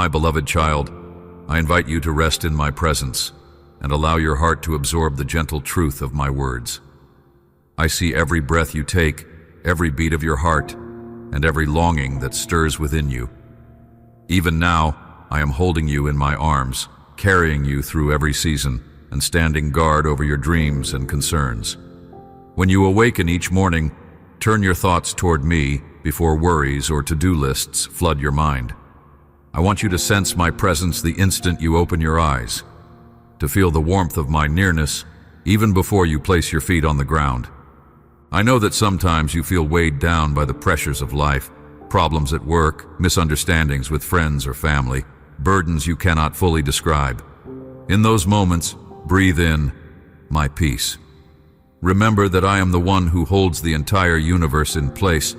My beloved child, I invite you to rest in my presence and allow your heart to absorb the gentle truth of my words. I see every breath you take, every beat of your heart, and every longing that stirs within you. Even now, I am holding you in my arms, carrying you through every season, and standing guard over your dreams and concerns. When you awaken each morning, turn your thoughts toward me before worries or to-do lists flood your mind. I want you to sense my presence the instant you open your eyes, to feel the warmth of my nearness even before you place your feet on the ground. I know that sometimes you feel weighed down by the pressures of life, problems at work, misunderstandings with friends or family, burdens you cannot fully describe. In those moments, breathe in my peace. Remember that I am the one who holds the entire universe in place.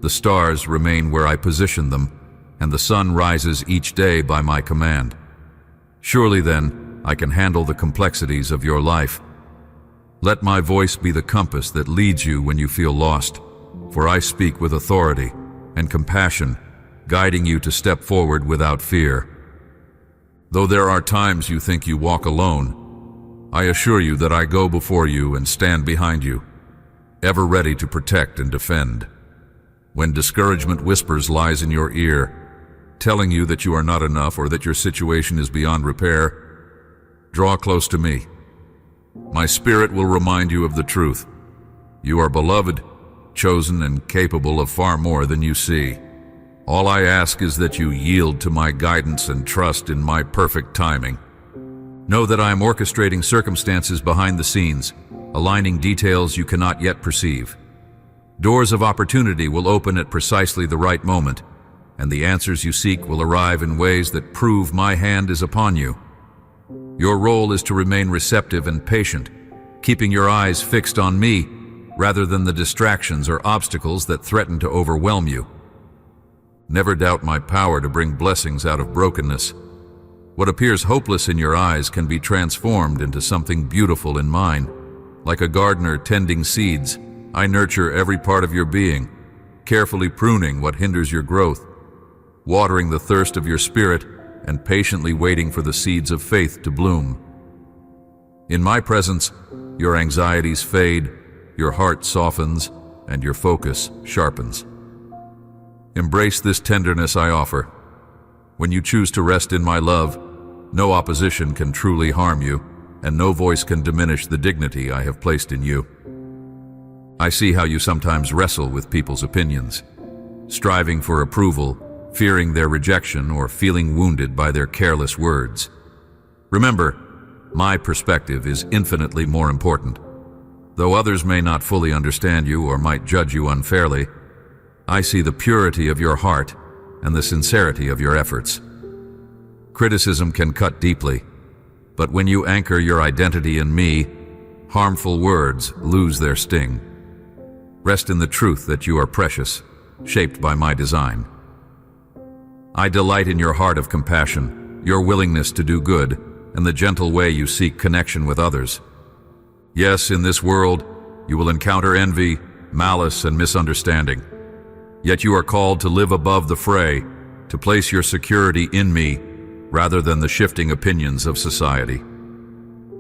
The stars remain where I position them, and the sun rises each day by my command. Surely then, I can handle the complexities of your life. Let my voice be the compass that leads you when you feel lost, for I speak with authority and compassion, guiding you to step forward without fear. Though there are times you think you walk alone, I assure you that I go before you and stand behind you, ever ready to protect and defend. When discouragement whispers lies in your ear, telling you that you are not enough or that your situation is beyond repair, draw close to me. My spirit will remind you of the truth. You are beloved, chosen, and capable of far more than you see. All I ask is that you yield to my guidance and trust in my perfect timing. Know that I am orchestrating circumstances behind the scenes, aligning details you cannot yet perceive. Doors of opportunity will open at precisely the right moment, and the answers you seek will arrive in ways that prove my hand is upon you. Your role is to remain receptive and patient, keeping your eyes fixed on me rather than the distractions or obstacles that threaten to overwhelm you. Never doubt my power to bring blessings out of brokenness. What appears hopeless in your eyes can be transformed into something beautiful in mine. Like a gardener tending seeds, I nurture every part of your being, carefully pruning what hinders your growth, watering the thirst of your spirit, and patiently waiting for the seeds of faith to bloom. In my presence, your anxieties fade, your heart softens, and your focus sharpens. Embrace this tenderness I offer. When you choose to rest in my love, no opposition can truly harm you, and no voice can diminish the dignity I have placed in you. I see how you sometimes wrestle with people's opinions, striving for approval, fearing their rejection, or feeling wounded by their careless words. Remember, my perspective is infinitely more important. Though others may not fully understand you or might judge you unfairly, I see the purity of your heart and the sincerity of your efforts. Criticism can cut deeply, but when you anchor your identity in me, harmful words lose their sting. Rest in the truth that you are precious, shaped by my design. I delight in your heart of compassion, your willingness to do good, and the gentle way you seek connection with others. Yes, in this world, you will encounter envy, malice, and misunderstanding. Yet you are called to live above the fray, to place your security in me, rather than the shifting opinions of society.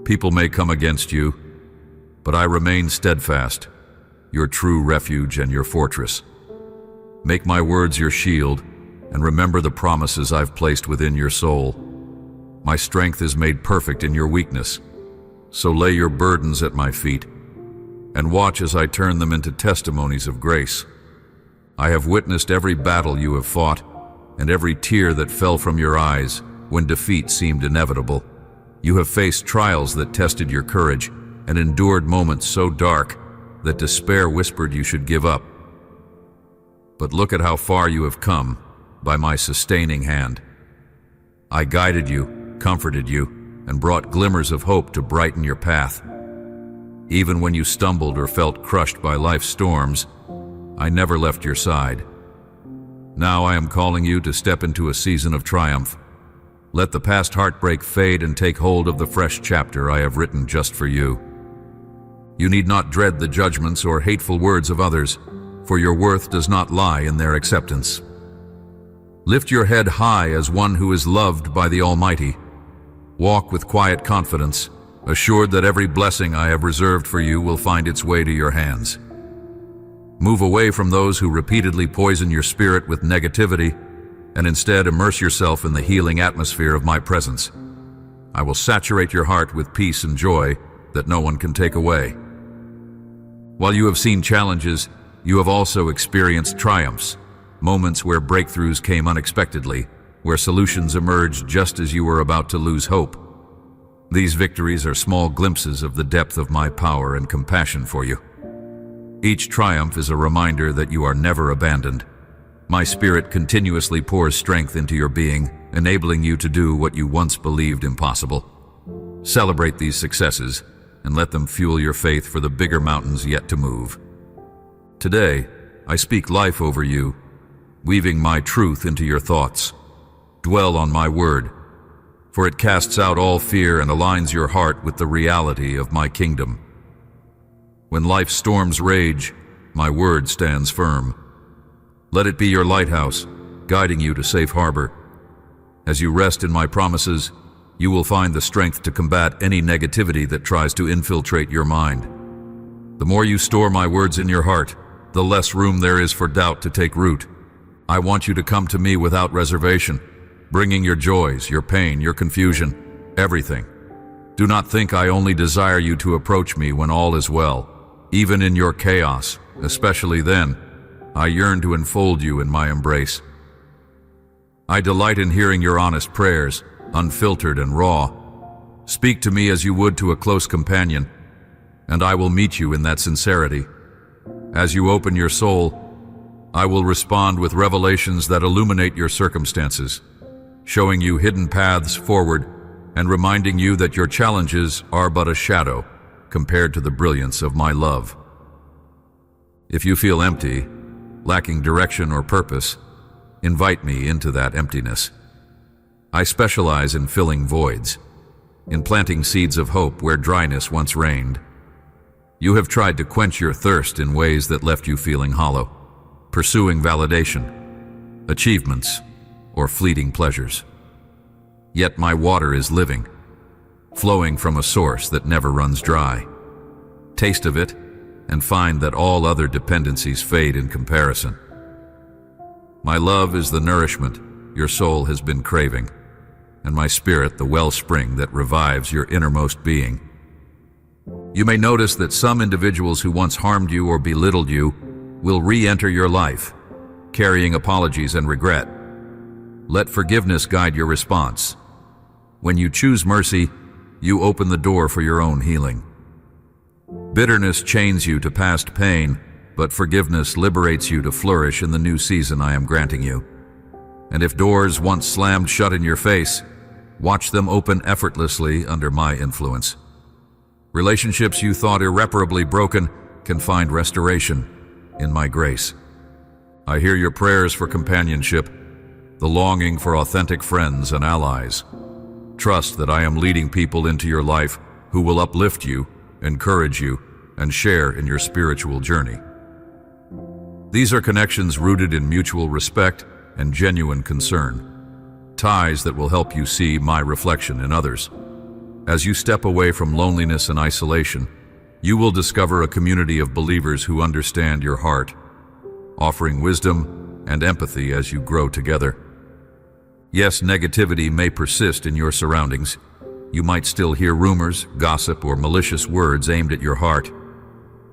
People may come against you, but I remain steadfast, your true refuge and your fortress. Make my words your shield, and remember the promises I've placed within your soul. My strength is made perfect in your weakness, so lay your burdens at my feet, and watch as I turn them into testimonies of grace. I have witnessed every battle you have fought, and every tear that fell from your eyes when defeat seemed inevitable. You have faced trials that tested your courage, and endured moments so dark that despair whispered you should give up. But look at how far you have come by my sustaining hand. I guided you, comforted you, and brought glimmers of hope to brighten your path. Even when you stumbled or felt crushed by life's storms, I never left your side. Now I am calling you to step into a season of triumph. Let the past heartbreak fade and take hold of the fresh chapter I have written just for you. You need not dread the judgments or hateful words of others, for your worth does not lie in their acceptance. Lift your head high as one who is loved by the Almighty. Walk with quiet confidence, assured that every blessing I have reserved for you will find its way to your hands. Move away from those who repeatedly poison your spirit with negativity, and instead immerse yourself in the healing atmosphere of my presence. I will saturate your heart with peace and joy that no one can take away. While you have seen challenges, you have also experienced triumphs, moments where breakthroughs came unexpectedly, where solutions emerged just as you were about to lose hope. These victories are small glimpses of the depth of my power and compassion for you. Each triumph is a reminder that you are never abandoned. My spirit continuously pours strength into your being, enabling you to do what you once believed impossible. Celebrate these successes and let them fuel your faith for the bigger mountains yet to move. Today, I speak life over you, weaving my truth into your thoughts. Dwell on my word, for it casts out all fear and aligns your heart with the reality of my kingdom. When life's storms rage, my word stands firm. Let it be your lighthouse, guiding you to safe harbor. As you rest in my promises, you will find the strength to combat any negativity that tries to infiltrate your mind. The more you store my words in your heart, the less room there is for doubt to take root. I want you to come to me without reservation, bringing your joys, your pain, your confusion, everything. Do not think I only desire you to approach me when all is well. Even in your chaos, especially then, I yearn to enfold you in my embrace. I delight in hearing your honest prayers, unfiltered and raw. Speak to me as you would to a close companion, and I will meet you in that sincerity. As you open your soul, I will respond with revelations that illuminate your circumstances, showing you hidden paths forward and reminding you that your challenges are but a shadow compared to the brilliance of my love. If you feel empty, lacking direction or purpose, invite me into that emptiness. I specialize in filling voids, in planting seeds of hope where dryness once reigned. You have tried to quench your thirst in ways that left you feeling hollow, pursuing validation, achievements, or fleeting pleasures. Yet my water is living, flowing from a source that never runs dry. Taste of it, and find that all other dependencies fade in comparison. My love is the nourishment your soul has been craving, and my spirit the wellspring that revives your innermost being. You may notice that some individuals who once harmed you or belittled you will re-enter your life, carrying apologies and regret. Let forgiveness guide your response. When you choose mercy, you open the door for your own healing. Bitterness chains you to past pain, but forgiveness liberates you to flourish in the new season I am granting you. And if doors once slammed shut in your face, watch them open effortlessly under my influence. Relationships you thought irreparably broken can find restoration in my grace. I hear your prayers for companionship, the longing for authentic friends and allies. Trust that I am leading people into your life who will uplift you, encourage you, and share in your spiritual journey. These are connections rooted in mutual respect and genuine concern, ties that will help you see my reflection in others. As you step away from loneliness and isolation, you will discover a community of believers who understand your heart, offering wisdom and empathy as you grow together. Yes, negativity may persist in your surroundings. You might still hear rumors, gossip, or malicious words aimed at your heart,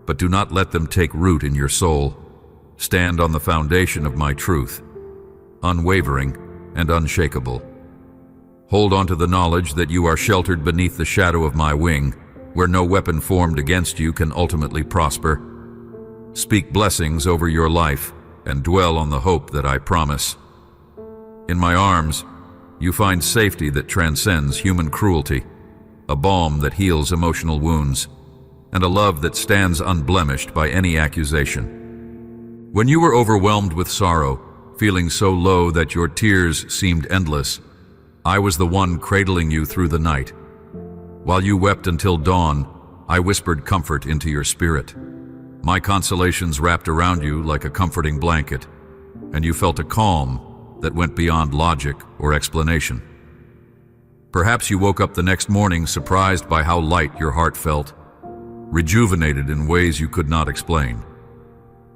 but do not let them take root in your soul. Stand on the foundation of my truth, unwavering and unshakable. Hold on to the knowledge that you are sheltered beneath the shadow of my wing, where no weapon formed against you can ultimately prosper. Speak blessings over your life and dwell on the hope that I promise. In my arms, you find safety that transcends human cruelty, a balm that heals emotional wounds, and a love that stands unblemished by any accusation. When you were overwhelmed with sorrow, feeling so low that your tears seemed endless, I was the one cradling you through the night. While you wept until dawn, I whispered comfort into your spirit. My consolations wrapped around you like a comforting blanket, and you felt a calm, that went beyond logic or explanation. Perhaps you woke up the next morning surprised by how light your heart felt, rejuvenated in ways you could not explain.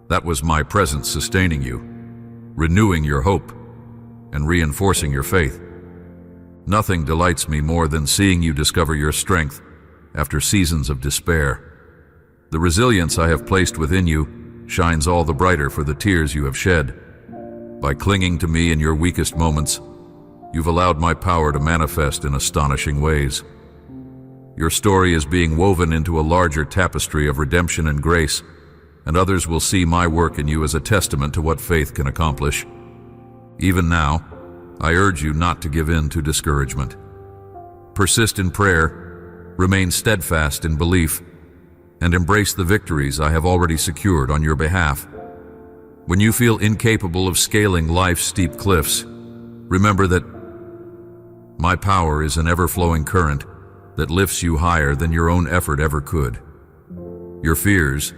That was my presence sustaining you, renewing your hope, and reinforcing your faith. Nothing delights me more than seeing you discover your strength after seasons of despair. The resilience I have placed within you shines all the brighter for the tears you have shed. By clinging to me in your weakest moments, you've allowed my power to manifest in astonishing ways. Your story is being woven into a larger tapestry of redemption and grace, and others will see my work in you as a testament to what faith can accomplish. Even now, I urge you not to give in to discouragement. Persist in prayer, remain steadfast in belief, and embrace the victories I have already secured on your behalf. When you feel incapable of scaling life's steep cliffs, remember that my power is an ever-flowing current that lifts you higher than your own effort ever could. Your fears,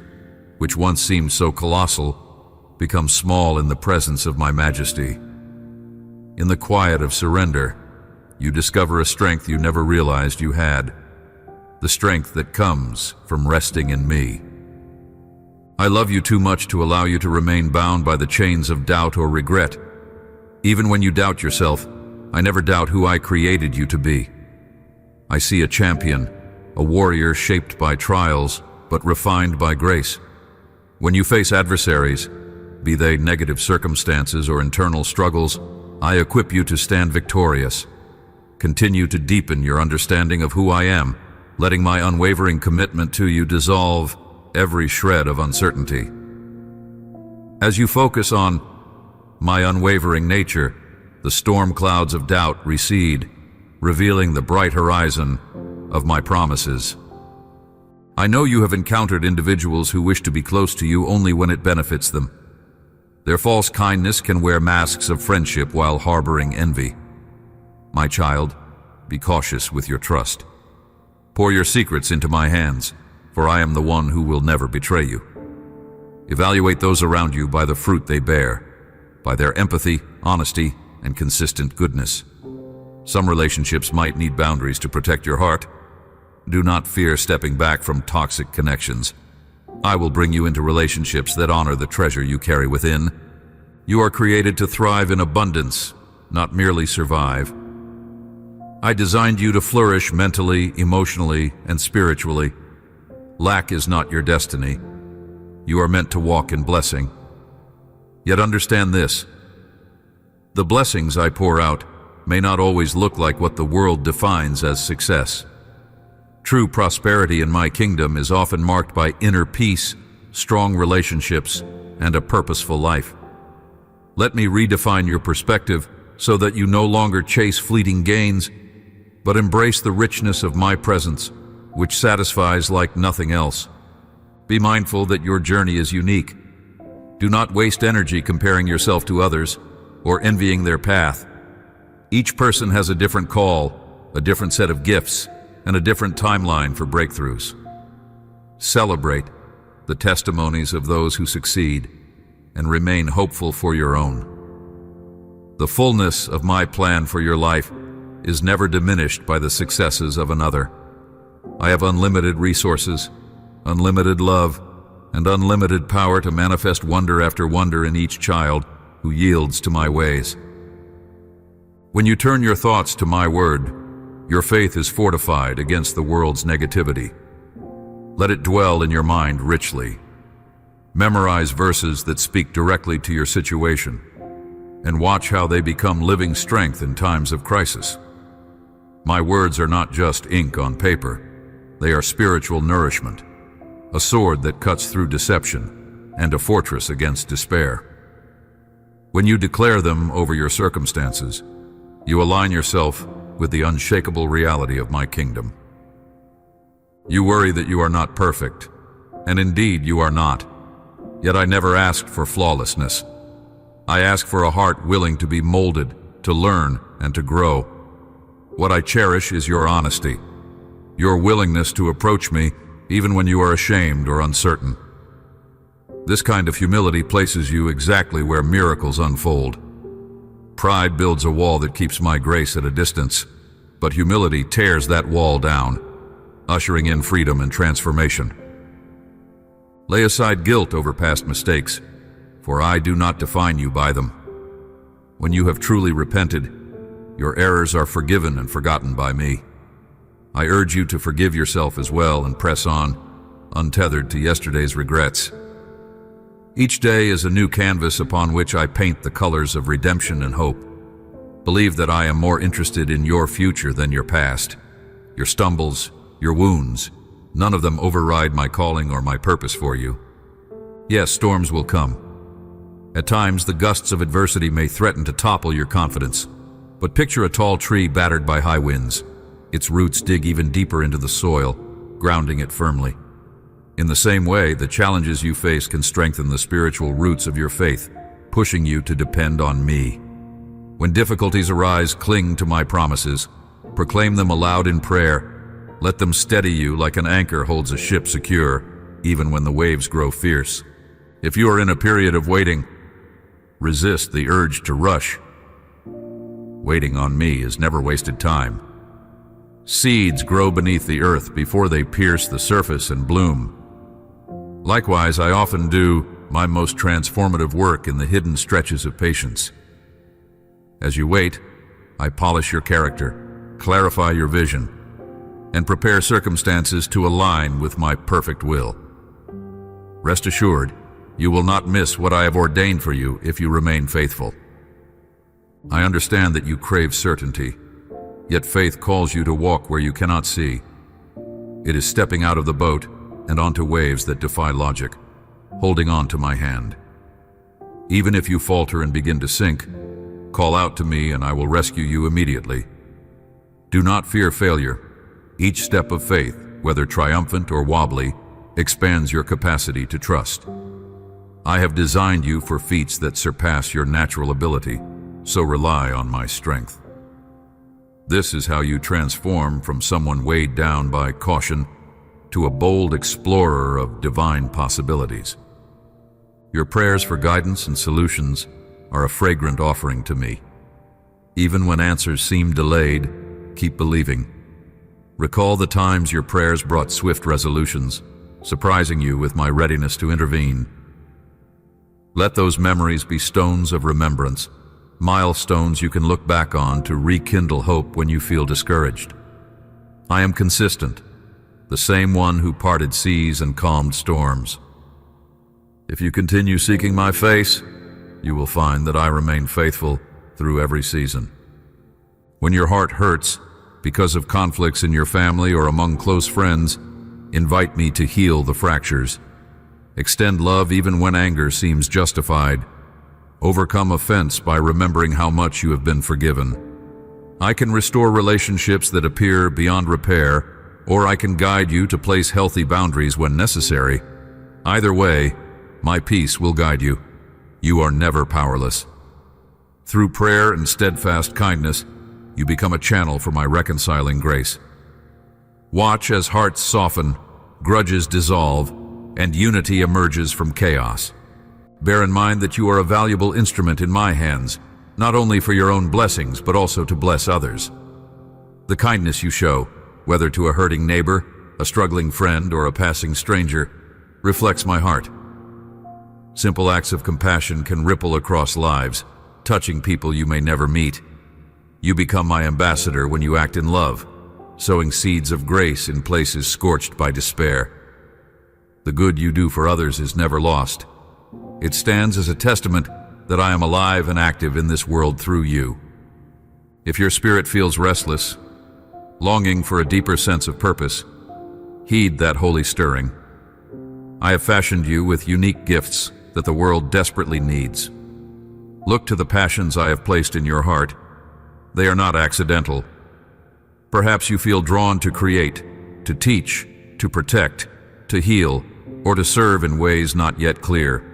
which once seemed so colossal, become small in the presence of my majesty. In the quiet of surrender, you discover a strength you never realized you had, the strength that comes from resting in me. I love you too much to allow you to remain bound by the chains of doubt or regret. Even when you doubt yourself, I never doubt who I created you to be. I see a champion, a warrior shaped by trials, but refined by grace. When you face adversaries, be they negative circumstances or internal struggles, I equip you to stand victorious. Continue to deepen your understanding of who I am, letting my unwavering commitment to you dissolve every shred of uncertainty. As you focus on my unwavering nature, the storm clouds of doubt recede, revealing the bright horizon of my promises. I know you have encountered individuals who wish to be close to you only when it benefits them. Their false kindness can wear masks of friendship while harboring envy. My child, be cautious with your trust. Pour your secrets into my hands, for I am the one who will never betray you. Evaluate those around you by the fruit they bear, by their empathy, honesty, and consistent goodness. Some relationships might need boundaries to protect your heart. Do not fear stepping back from toxic connections. I will bring you into relationships that honor the treasure you carry within. You are created to thrive in abundance, not merely survive. I designed you to flourish mentally, emotionally, and spiritually. Lack is not your destiny. You are meant to walk in blessing. Yet understand this: the blessings I pour out may not always look like what the world defines as success. True prosperity in my kingdom is often marked by inner peace, strong relationships, and a purposeful life. Let me redefine your perspective so that you no longer chase fleeting gains, but embrace the richness of my presence, which satisfies like nothing else. Be mindful that your journey is unique. Do not waste energy comparing yourself to others or envying their path. Each person has a different call, a different set of gifts, and a different timeline for breakthroughs. Celebrate the testimonies of those who succeed and remain hopeful for your own. The fullness of my plan for your life is never diminished by the successes of another. I have unlimited resources, unlimited love, and unlimited power to manifest wonder after wonder in each child who yields to my ways. When you turn your thoughts to my word, your faith is fortified against the world's negativity. Let it dwell in your mind richly. Memorize verses that speak directly to your situation, and watch how they become living strength in times of crisis. My words are not just ink on paper. They are spiritual nourishment, a sword that cuts through deception, and a fortress against despair. When you declare them over your circumstances, you align yourself with the unshakable reality of my kingdom. You worry that you are not perfect, and indeed you are not. Yet I never asked for flawlessness. I ask for a heart willing to be molded, to learn, and to grow. What I cherish is your honesty, your willingness to approach me even when you are ashamed or uncertain. This kind of humility places you exactly where miracles unfold. Pride builds a wall that keeps my grace at a distance, but humility tears that wall down, ushering in freedom and transformation. Lay aside guilt over past mistakes, for I do not define you by them. When you have truly repented, your errors are forgiven and forgotten by me. I urge you to forgive yourself as well and press on, untethered to yesterday's regrets. Each day is a new canvas upon which I paint the colors of redemption and hope. Believe that I am more interested in your future than your past. Your stumbles, your wounds, none of them override my calling or my purpose for you. Yes, storms will come. At times, the gusts of adversity may threaten to topple your confidence. But picture a tall tree battered by high winds. Its roots dig even deeper into the soil, grounding it firmly. In the same way, the challenges you face can strengthen the spiritual roots of your faith, pushing you to depend on me. When difficulties arise, cling to my promises. Proclaim them aloud in prayer. Let them steady you like an anchor holds a ship secure, even when the waves grow fierce. If you are in a period of waiting, resist the urge to rush. Waiting on me is never wasted time. Seeds grow beneath the earth before they pierce the surface and bloom. Likewise, I often do my most transformative work in the hidden stretches of patience. As you wait, I polish your character, clarify your vision, and prepare circumstances to align with my perfect will. Rest assured, you will not miss what I have ordained for you if you remain faithful. I understand that you crave certainty, yet faith calls you to walk where you cannot see. It is stepping out of the boat and onto waves that defy logic, holding on to my hand. Even if you falter and begin to sink, call out to me and I will rescue you immediately. Do not fear failure. Each step of faith, whether triumphant or wobbly, expands your capacity to trust. I have designed you for feats that surpass your natural ability, so rely on my strength. This is how you transform from someone weighed down by caution to a bold explorer of divine possibilities. Your prayers for guidance and solutions are a fragrant offering to me. Even when answers seem delayed, keep believing. Recall the times your prayers brought swift resolutions, surprising you with my readiness to intervene. Let those memories be stones of remembrance, milestones you can look back on to rekindle hope when you feel discouraged. I am consistent, the same one who parted seas and calmed storms. If you continue seeking my face, you will find that I remain faithful through every season. When your heart hurts because of conflicts in your family or among close friends, invite me to heal the fractures. Extend love even when anger seems justified. Overcome offense by remembering how much you have been forgiven. I can restore relationships that appear beyond repair, or I can guide you to place healthy boundaries when necessary. Either way, my peace will guide you. You are never powerless. Through prayer and steadfast kindness, you become a channel for my reconciling grace. Watch as hearts soften, grudges dissolve, and unity emerges from chaos. Bear in mind that you are a valuable instrument in my hands, not only for your own blessings, but also to bless others. The kindness you show, whether to a hurting neighbor, a struggling friend, or a passing stranger, reflects my heart. Simple acts of compassion can ripple across lives, touching people you may never meet. You become my ambassador when you act in love, sowing seeds of grace in places scorched by despair. The good you do for others is never lost. It stands as a testament that I am alive and active in this world through you. If your spirit feels restless, longing for a deeper sense of purpose, heed that holy stirring. I have fashioned you with unique gifts that the world desperately needs. Look to the passions I have placed in your heart. They are not accidental. Perhaps you feel drawn to create, to teach, to protect, to heal, or to serve in ways not yet clear.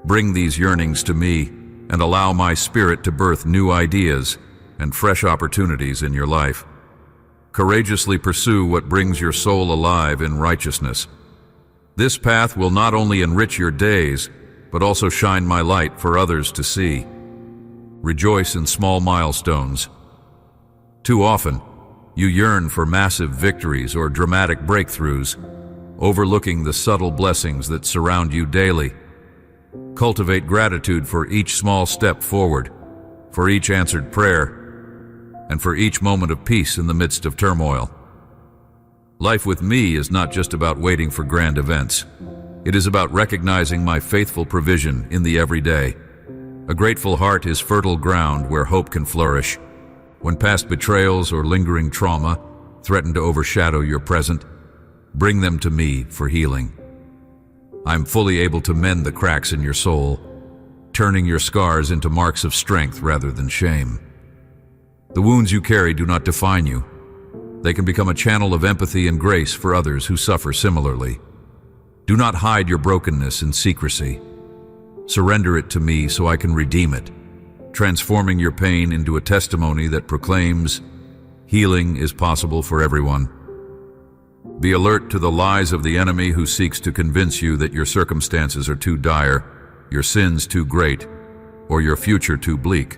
Bring these yearnings to me and allow my spirit to birth new ideas and fresh opportunities in your life. Courageously pursue what brings your soul alive in righteousness. This path will not only enrich your days, but also shine my light for others to see. Rejoice in small milestones. Too often, you yearn for massive victories or dramatic breakthroughs, overlooking the subtle blessings that surround you daily. Cultivate gratitude for each small step forward, for each answered prayer, and for each moment of peace in the midst of turmoil. Life with me is not just about waiting for grand events. It is about recognizing my faithful provision in the everyday. A grateful heart is fertile ground where hope can flourish. When past betrayals or lingering trauma threaten to overshadow your present, bring them to me for healing. I'm fully able to mend the cracks in your soul, turning your scars into marks of strength rather than shame. The wounds you carry do not define you. They can become a channel of empathy and grace for others who suffer similarly. Do not hide your brokenness in secrecy. Surrender it to me so I can redeem it, transforming your pain into a testimony that proclaims healing is possible for everyone. Be alert to the lies of the enemy who seeks to convince you that your circumstances are too dire, your sins too great, or your future too bleak.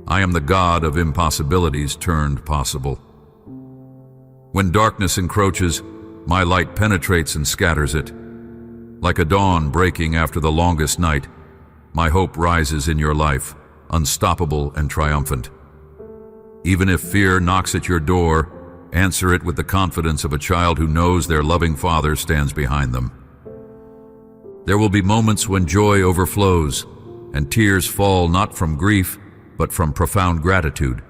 I am the God of impossibilities turned possible. When darkness encroaches, my light penetrates and scatters it. Like a dawn breaking after the longest night, my hope rises in your life, unstoppable and triumphant. Even if fear knocks at your door, answer it with the confidence of a child who knows their loving Father stands behind them. There will be moments when joy overflows, and tears fall not from grief, but from profound gratitude.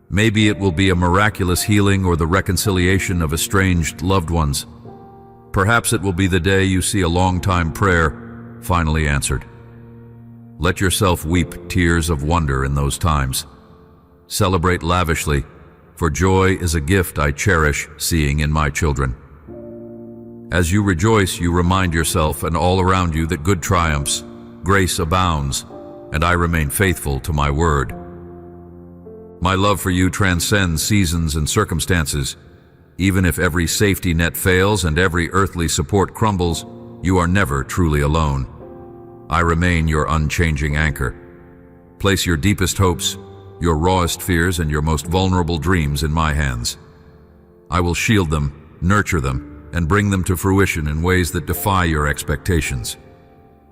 Maybe it will be a miraculous healing or the reconciliation of estranged loved ones. Perhaps it will be the day you see a long-time prayer finally answered. Let yourself weep tears of wonder in those times. Celebrate lavishly, for joy is a gift I cherish seeing in my children. As you rejoice, you remind yourself and all around you that good triumphs, grace abounds, and I remain faithful to my word. My love for you transcends seasons and circumstances. Even if every safety net fails and every earthly support crumbles, you are never truly alone. I remain your unchanging anchor. Place your deepest hopes, your rawest fears, and your most vulnerable dreams in my hands. I will shield them, nurture them, and bring them to fruition in ways that defy your expectations.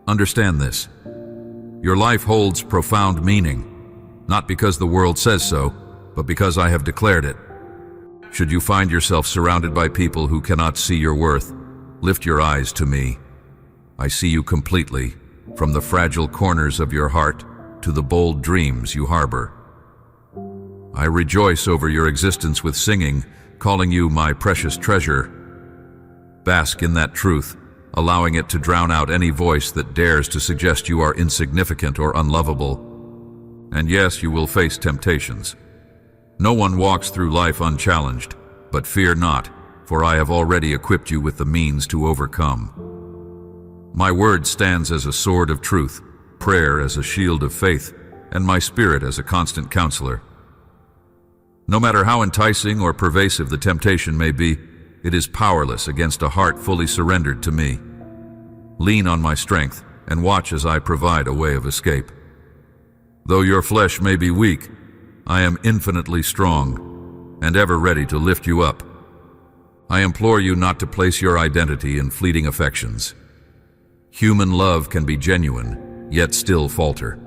Understand this. Your life holds profound meaning, not because the world says so, but because I have declared it. Should you find yourself surrounded by people who cannot see your worth, lift your eyes to me. I see you completely, from the fragile corners of your heart to the bold dreams you harbor. I rejoice over your existence with singing, calling you my precious treasure. Bask in that truth, allowing it to drown out any voice that dares to suggest you are insignificant or unlovable. And yes, you will face temptations. No one walks through life unchallenged, but fear not, for I have already equipped you with the means to overcome. My word stands as a sword of truth, prayer as a shield of faith, and my spirit as a constant counselor. No matter how enticing or pervasive the temptation may be, it is powerless against a heart fully surrendered to me. Lean on my strength and watch as I provide a way of escape. Though your flesh may be weak, I am infinitely strong and ever ready to lift you up. I implore you not to place your identity in fleeting affections. Human love can be genuine, yet still falter.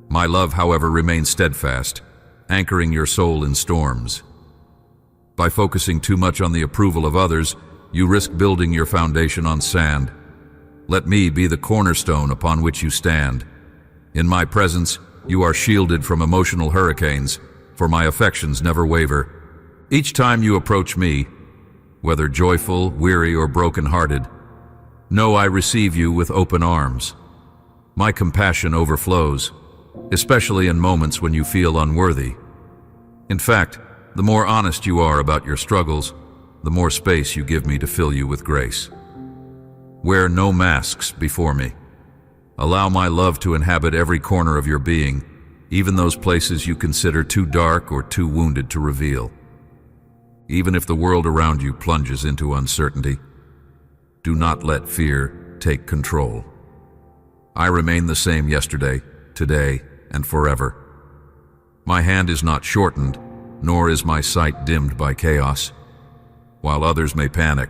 My love, however, remains steadfast, anchoring your soul in storms. By focusing too much on the approval of others, you risk building your foundation on sand. Let me be the cornerstone upon which you stand. In my presence, you are shielded from emotional hurricanes, for my affections never waver. Each time you approach me, whether joyful, weary, or broken-hearted, know I receive you with open arms. My compassion overflows, especially in moments when you feel unworthy. In fact, the more honest you are about your struggles, the more space you give me to fill you with grace. Wear no masks before me. Allow my love to inhabit every corner of your being, even those places you consider too dark or too wounded to reveal. Even if the world around you plunges into uncertainty, do not let fear take control. I remain the same yesterday, today, and forever. My hand is not shortened, nor is my sight dimmed by chaos. While others may panic,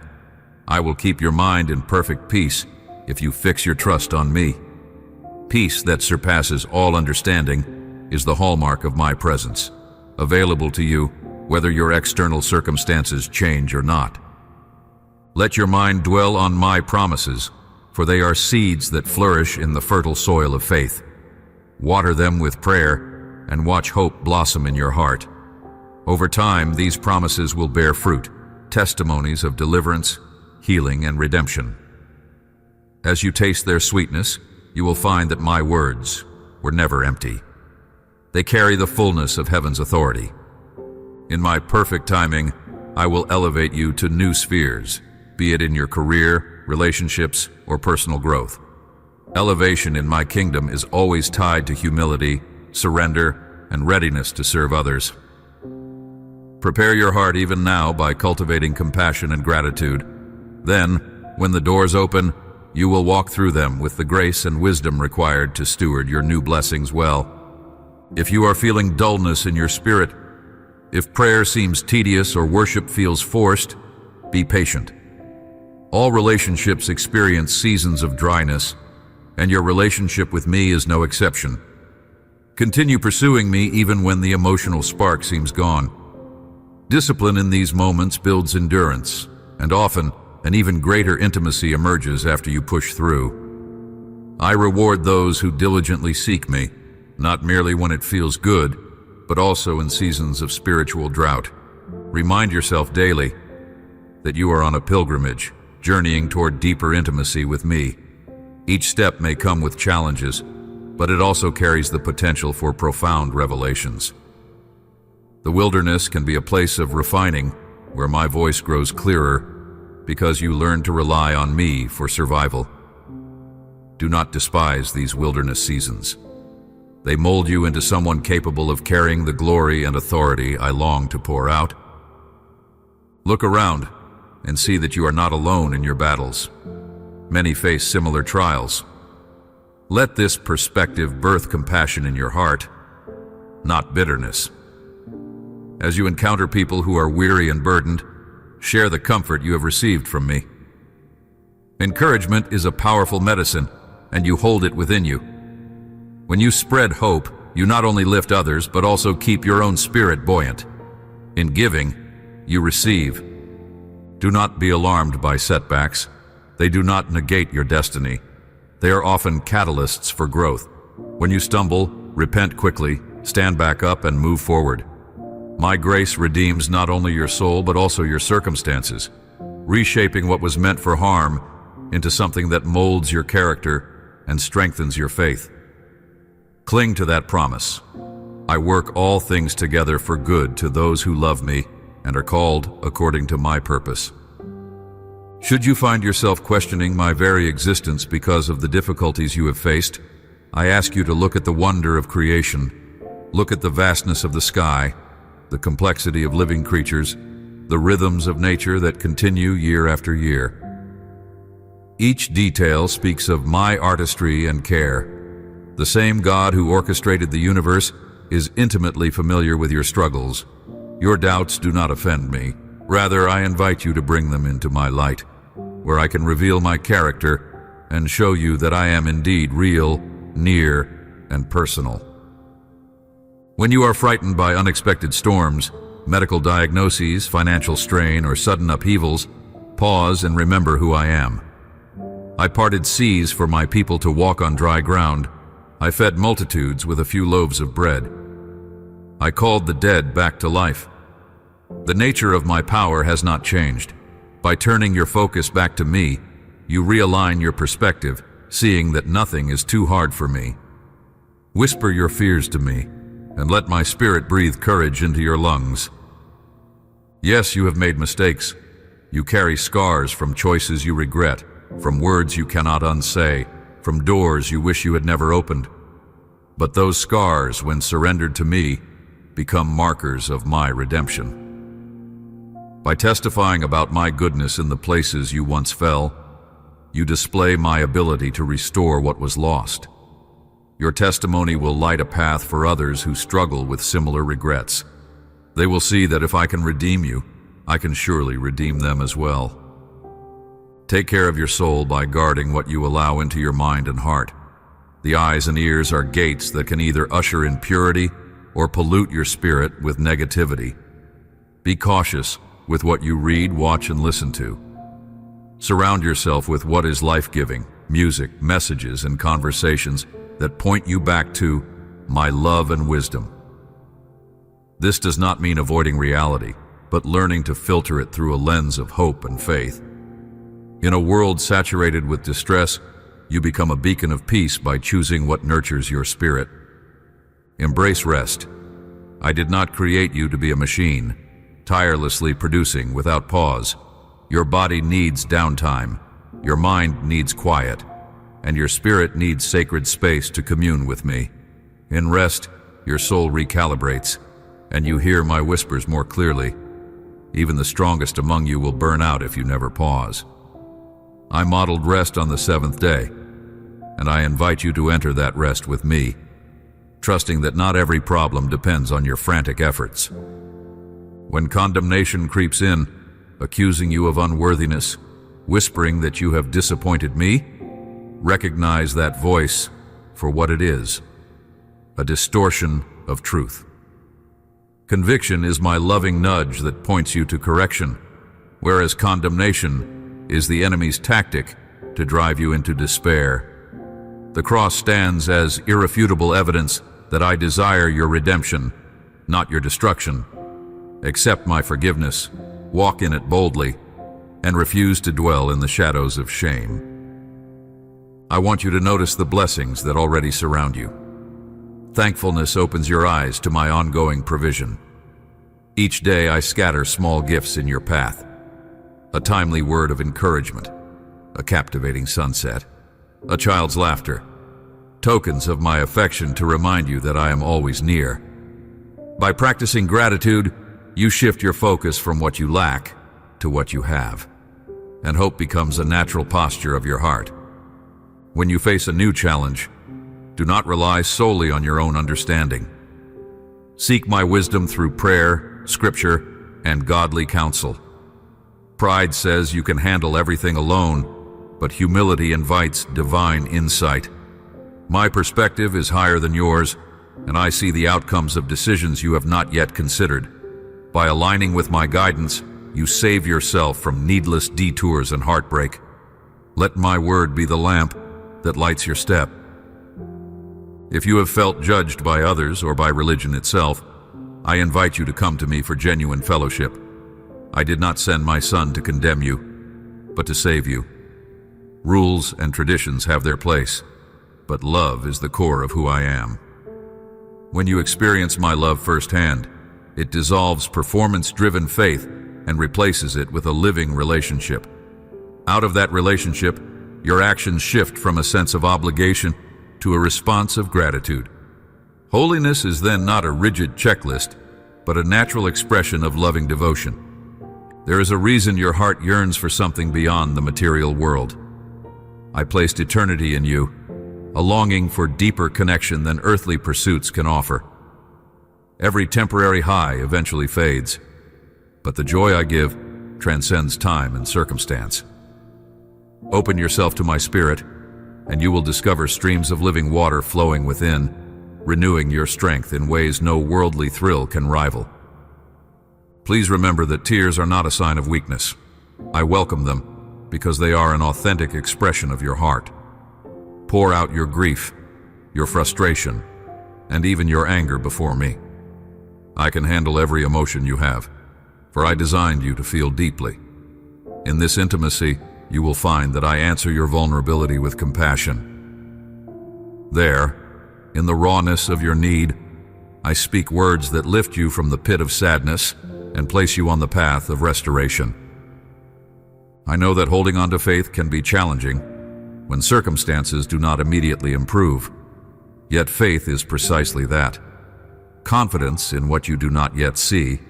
I will keep your mind in perfect peace if you fix your trust on me. Peace that surpasses all understanding is the hallmark of my presence, available to you whether your external circumstances change or not. Let your mind dwell on my promises, for they are seeds that flourish in the fertile soil of faith. Water them with prayer and watch hope blossom in your heart. Over time, these promises will bear fruit, testimonies of deliverance, healing, and redemption. As you taste their sweetness, you will find that my words were never empty. They carry the fullness of heaven's authority. In my perfect timing, I will elevate you to new spheres, be it in your career, relationships, or personal growth. Elevation in my kingdom is always tied to humility, surrender, and readiness to serve others. Prepare your heart even now by cultivating compassion and gratitude. Then, when the doors open, you will walk through them with the grace and wisdom required to steward your new blessings well. If you are feeling dullness in your spirit, if prayer seems tedious or worship feels forced, be patient. All relationships experience seasons of dryness, and your relationship with me is no exception. Continue pursuing me even when the emotional spark seems gone. Discipline in these moments builds endurance, and often an even greater intimacy emerges after you push through. I reward those who diligently seek me, not merely when it feels good, but also in seasons of spiritual drought. Remind yourself daily that you are on a pilgrimage, journeying toward deeper intimacy with me. Each step may come with challenges, but it also carries the potential for profound revelations. The wilderness can be a place of refining, where my voice grows clearer, because you learn to rely on me for survival. Do not despise these wilderness seasons. They mold you into someone capable of carrying the glory and authority I long to pour out. Look around and see that you are not alone in your battles. Many face similar trials. Let this perspective birth compassion in your heart, not bitterness. As you encounter people who are weary and burdened, share the comfort you have received from me. Encouragement is a powerful medicine, and you hold it within you. When you spread hope, you not only lift others, but also keep your own spirit buoyant. In giving, you receive. Do not be alarmed by setbacks. They do not negate your destiny. They are often catalysts for growth. When you stumble, repent quickly, stand back up, and move forward. My grace redeems not only your soul, but also your circumstances, reshaping what was meant for harm into something that molds your character and strengthens your faith. Cling to that promise. I work all things together for good to those who love me and are called according to my purpose. Should you find yourself questioning my very existence because of the difficulties you have faced, I ask you to look at the wonder of creation. Look at the vastness of the sky, the complexity of living creatures, the rhythms of nature that continue year after year. Each detail speaks of my artistry and care. The same God who orchestrated the universe is intimately familiar with your struggles. Your doubts do not offend me. Rather, I invite you to bring them into my light, where I can reveal my character and show you that I am indeed real, near, and personal. When you are frightened by unexpected storms, medical diagnoses, financial strain, or sudden upheavals, pause and remember who I am. I parted seas for my people to walk on dry ground. I fed multitudes with a few loaves of bread. I called the dead back to life. The nature of my power has not changed. By turning your focus back to me, you realign your perspective, seeing that nothing is too hard for me. Whisper your fears to me, and let my spirit breathe courage into your lungs. Yes, you have made mistakes. You carry scars from choices you regret, from words you cannot unsay, from doors you wish you had never opened. But those scars, when surrendered to me, become markers of my redemption. By testifying about my goodness in the places you once fell, you display my ability to restore what was lost. Your testimony will light a path for others who struggle with similar regrets. They will see that if I can redeem you, I can surely redeem them as well. Take care of your soul by guarding what you allow into your mind and heart. The eyes and ears are gates that can either usher in purity or pollute your spirit with negativity. Be cautious with what you read, watch, and listen to. Surround yourself with what is life-giving, music, messages, and conversations that point you back to my love and wisdom. This does not mean avoiding reality, but learning to filter it through a lens of hope and faith. In a world saturated with distress, you become a beacon of peace by choosing what nurtures your spirit. Embrace rest. I did not create you to be a machine, tirelessly producing without pause. Your body needs downtime, your mind needs quiet, and your spirit needs sacred space to commune with me. In rest, your soul recalibrates, and you hear my whispers more clearly. Even the strongest among you will burn out if you never pause. I modeled rest on the seventh day, and I invite you to enter that rest with me, trusting that not every problem depends on your frantic efforts. When condemnation creeps in, accusing you of unworthiness, whispering that you have disappointed me, recognize that voice for what it is, a distortion of truth. Conviction is my loving nudge that points you to correction, whereas condemnation is the enemy's tactic to drive you into despair. The cross stands as irrefutable evidence that I desire your redemption, not your destruction. Accept my forgiveness, walk in it boldly, and refuse to dwell in the shadows of shame. I want you to notice the blessings that already surround you. Thankfulness opens your eyes to my ongoing provision. Each day I scatter small gifts in your path. A timely word of encouragement, a captivating sunset, a child's laughter, tokens of my affection to remind you that I am always near. By practicing gratitude, you shift your focus from what you lack to what you have, and hope becomes a natural posture of your heart. When you face a new challenge, do not rely solely on your own understanding. Seek my wisdom through prayer, scripture, and godly counsel. Pride says you can handle everything alone, but humility invites divine insight. My perspective is higher than yours, and I see the outcomes of decisions you have not yet considered. By aligning with my guidance, you save yourself from needless detours and heartbreak. Let my word be the lamp that lights your step. If you have felt judged by others or by religion itself, I invite you to come to me for genuine fellowship. I did not send my Son to condemn you, but to save you. Rules and traditions have their place, but love is the core of who I am. When you experience my love firsthand, it dissolves performance-driven faith and replaces it with a living relationship. Out of that relationship, your actions shift from a sense of obligation to a response of gratitude. Holiness is then not a rigid checklist, but a natural expression of loving devotion. There is a reason your heart yearns for something beyond the material world. I placed eternity in you, a longing for deeper connection than earthly pursuits can offer. Every temporary high eventually fades, but the joy I give transcends time and circumstance. Open yourself to my spirit, and you will discover streams of living water flowing within, renewing your strength in ways no worldly thrill can rival. Please remember that tears are not a sign of weakness. I welcome them because they are an authentic expression of your heart. Pour out your grief, your frustration, and even your anger before me. I can handle every emotion you have, for I designed you to feel deeply. In this intimacy, you will find that I answer your vulnerability with compassion. There, in the rawness of your need, I speak words that lift you from the pit of sadness and place you on the path of restoration. I know that holding on to faith can be challenging when circumstances do not immediately improve. Yet faith is precisely that. Confidence in what you do not yet see,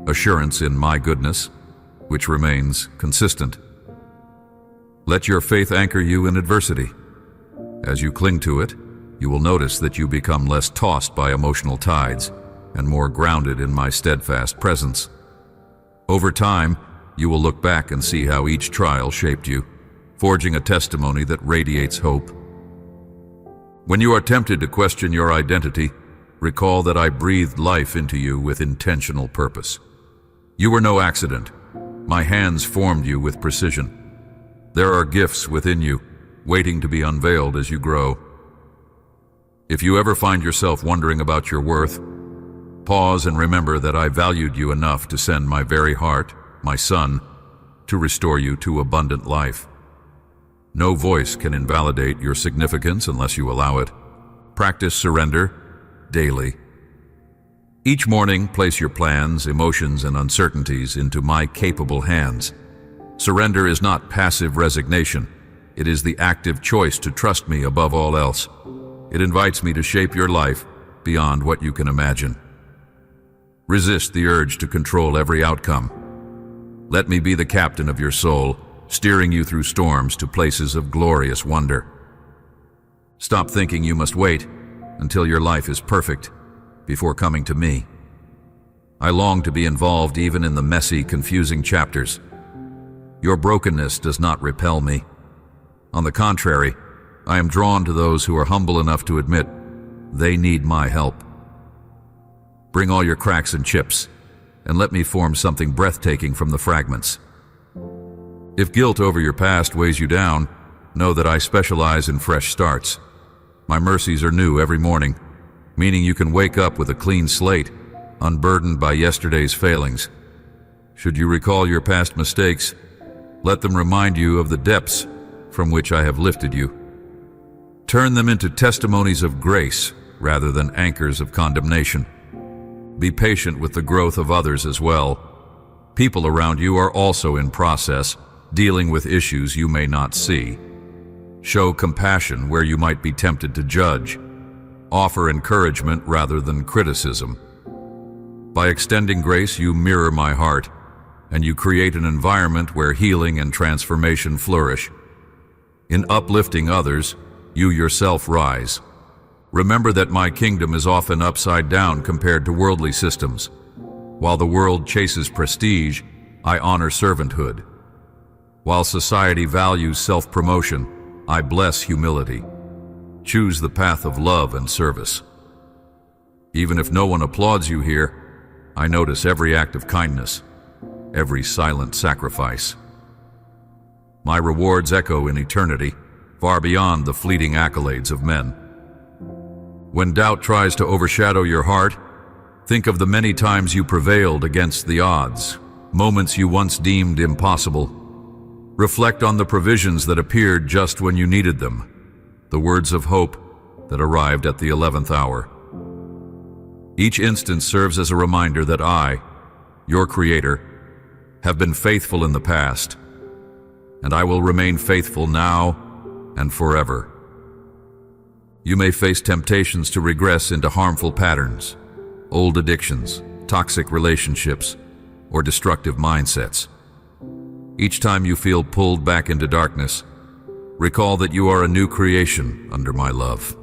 assurance in my goodness, which remains consistent. Let your faith anchor you in adversity. As you cling to it, you will notice that you become less tossed by emotional tides and more grounded in my steadfast presence. Over time, you will look back and see how each trial shaped you, forging a testimony that radiates hope. When you are tempted to question your identity, recall that I breathed life into you with intentional purpose. You were no accident. My hands formed you with precision. There are gifts within you, waiting to be unveiled as you grow. If you ever find yourself wondering about your worth, pause and remember that I valued you enough to send my very heart, my son, to restore you to abundant life. No voice can invalidate your significance unless you allow it. Practice surrender daily. Each morning, place your plans, emotions, and uncertainties into my capable hands. Surrender is not passive resignation. It is the active choice to trust me above all else. It invites me to shape your life beyond what you can imagine. Resist the urge to control every outcome. Let me be the captain of your soul, steering you through storms to places of glorious wonder. Stop thinking you must wait until your life is perfect before coming to me. I long to be involved even in the messy, confusing chapters. Your brokenness does not repel me. On the contrary, I am drawn to those who are humble enough to admit they need my help. Bring all your cracks and chips, and let me form something breathtaking from the fragments. If guilt over your past weighs you down, know that I specialize in fresh starts. My mercies are new every morning, meaning you can wake up with a clean slate, unburdened by yesterday's failings. Should you recall your past mistakes, let them remind you of the depths from which I have lifted you. Turn them into testimonies of grace rather than anchors of condemnation. Be patient with the growth of others as well. People around you are also in process, dealing with issues you may not see. Show compassion where you might be tempted to judge. Offer encouragement rather than criticism. By extending grace, you mirror my heart, and you create an environment where healing and transformation flourish. In uplifting others, you yourself rise. Remember that my kingdom is often upside down compared to worldly systems. While the world chases prestige, I honor servanthood. While society values self-promotion, I bless humility. Choose the path of love and service. Even if no one applauds you here, I notice every act of kindness, every silent sacrifice. My rewards echo in eternity, far beyond the fleeting accolades of men. When doubt tries to overshadow your heart, think of the many times you prevailed against the odds, moments you once deemed impossible. Reflect on the provisions that appeared just when you needed them, the words of hope that arrived at the 11th hour. Each instance serves as a reminder that I, your Creator, have been faithful in the past, and I will remain faithful now and forever. You may face temptations to regress into harmful patterns, old addictions, toxic relationships, or destructive mindsets. Each time you feel pulled back into darkness, recall that you are a new creation under my love.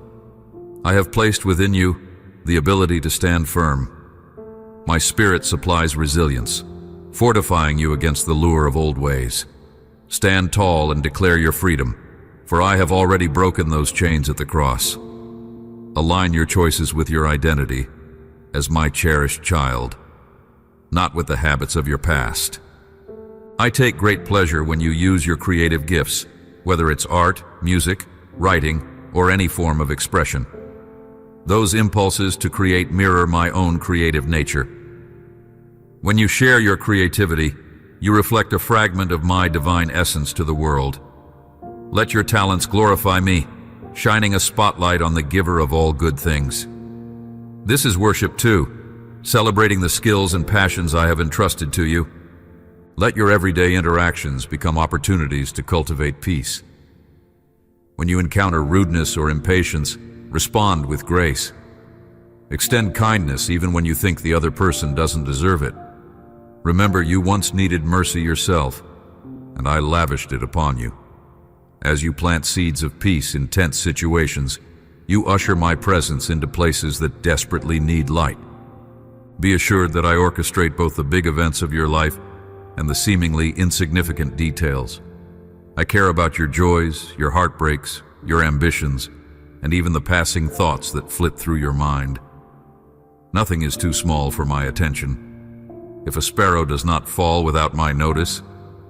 I have placed within you the ability to stand firm. My spirit supplies resilience, fortifying you against the lure of old ways. Stand tall and declare your freedom, for I have already broken those chains at the cross. Align your choices with your identity as my cherished child, not with the habits of your past. I take great pleasure when you use your creative gifts, whether it's art, music, writing, or any form of expression. Those impulses to create mirror my own creative nature. When you share your creativity, you reflect a fragment of my divine essence to the world. Let your talents glorify me, shining a spotlight on the giver of all good things. This is worship too, celebrating the skills and passions I have entrusted to you. Let your everyday interactions become opportunities to cultivate peace. When you encounter rudeness or impatience, respond with grace. Extend kindness even when you think the other person doesn't deserve it. Remember, you once needed mercy yourself, and I lavished it upon you. As you plant seeds of peace in tense situations, you usher my presence into places that desperately need light. Be assured that I orchestrate both the big events of your life and the seemingly insignificant details. I care about your joys, your heartbreaks, your ambitions, and even the passing thoughts that flit through your mind. Nothing is too small for my attention. If a sparrow does not fall without my notice,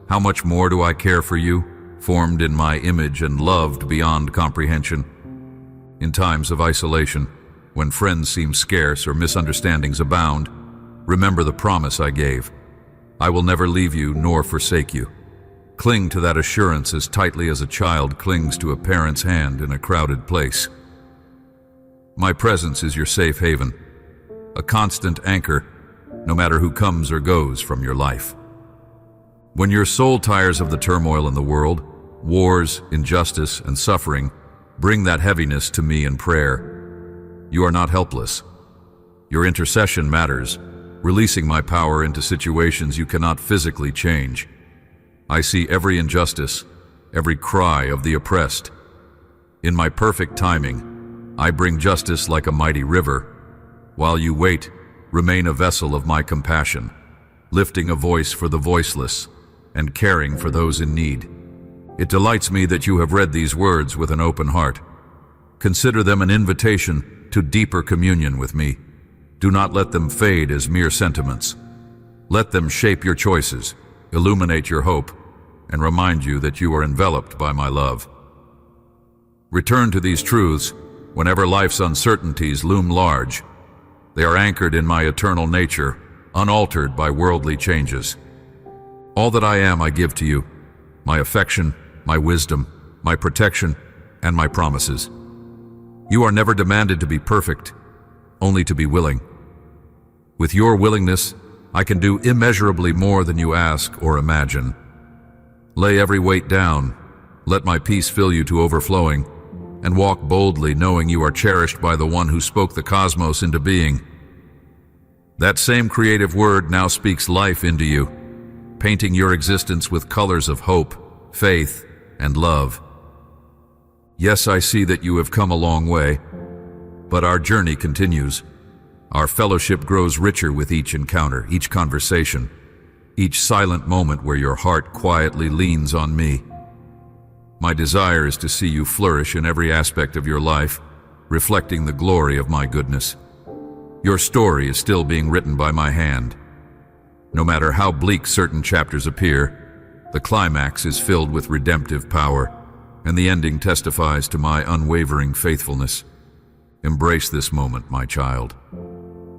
how much more do I care for you, formed in my image and loved beyond comprehension? In times of isolation, when friends seem scarce or misunderstandings abound, remember the promise I gave. I will never leave you nor forsake you. Cling to that assurance as tightly as a child clings to a parent's hand in a crowded place. My presence is your safe haven, a constant anchor, no matter who comes or goes from your life. When your soul tires of the turmoil in the world, wars, injustice, and suffering, bring that heaviness to me in prayer. You are not helpless. Your intercession matters, releasing my power into situations you cannot physically change. I see every injustice, every cry of the oppressed. In my perfect timing, I bring justice like a mighty river. While you wait, remain a vessel of my compassion, lifting a voice for the voiceless and caring for those in need. It delights me that you have read these words with an open heart. Consider them an invitation to deeper communion with me. Do not let them fade as mere sentiments. Let them shape your choices, illuminate your hope, and remind you that you are enveloped by my love. Return to these truths whenever life's uncertainties loom large. They are anchored in my eternal nature, unaltered by worldly changes. All that I am I give to you, my affection, my wisdom, my protection, and my promises. You are never demanded to be perfect, only to be willing. With your willingness, I can do immeasurably more than you ask or imagine. Lay every weight down, let my peace fill you to overflowing, and walk boldly knowing you are cherished by the one who spoke the cosmos into being. That same creative word now speaks life into you, painting your existence with colors of hope, faith, and love. Yes, I see that you have come a long way, but our journey continues. Our fellowship grows richer with each encounter, each conversation, each silent moment where your heart quietly leans on me. My desire is to see you flourish in every aspect of your life, reflecting the glory of my goodness. Your story is still being written by my hand. No matter how bleak certain chapters appear, the climax is filled with redemptive power, and the ending testifies to my unwavering faithfulness. Embrace this moment, my child.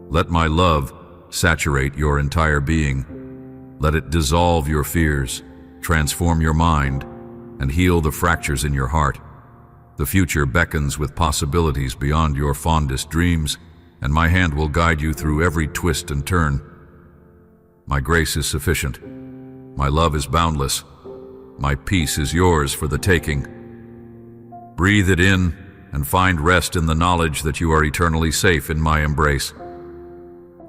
Let my love saturate your entire being. Let it dissolve your fears, transform your mind, and heal the fractures in your heart. The future beckons with possibilities beyond your fondest dreams, and my hand will guide you through every twist and turn. My grace is sufficient. My love is boundless. My peace is yours for the taking. Breathe it in and find rest in the knowledge that you are eternally safe in my embrace.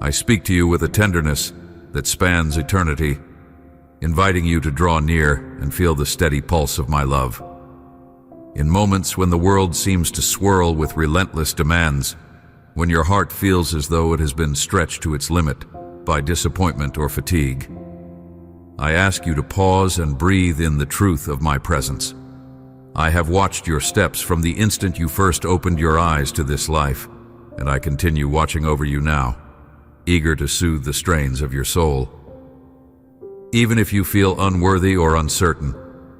I speak to you with a tenderness that spans eternity, inviting you to draw near and feel the steady pulse of my love. In moments when the world seems to swirl with relentless demands, when your heart feels as though it has been stretched to its limit by disappointment or fatigue, I ask you to pause and breathe in the truth of my presence. I have watched your steps from the instant you first opened your eyes to this life, and I continue watching over you now, eager to soothe the strains of your soul. Even if you feel unworthy or uncertain,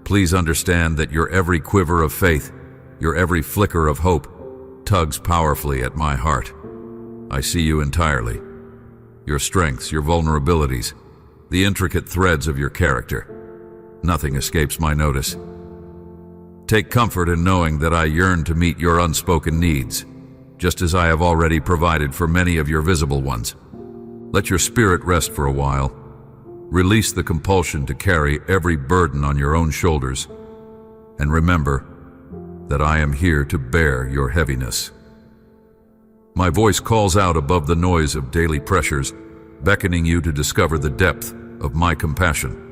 please understand that your every quiver of faith, your every flicker of hope, tugs powerfully at my heart. I see you entirely. Your strengths, your vulnerabilities, the intricate threads of your character. Nothing escapes my notice. Take comfort in knowing that I yearn to meet your unspoken needs, just as I have already provided for many of your visible ones. Let your spirit rest for a while. Release the compulsion to carry every burden on your own shoulders, and remember that I am here to bear your heaviness. My voice calls out above the noise of daily pressures, beckoning you to discover the depth of my compassion.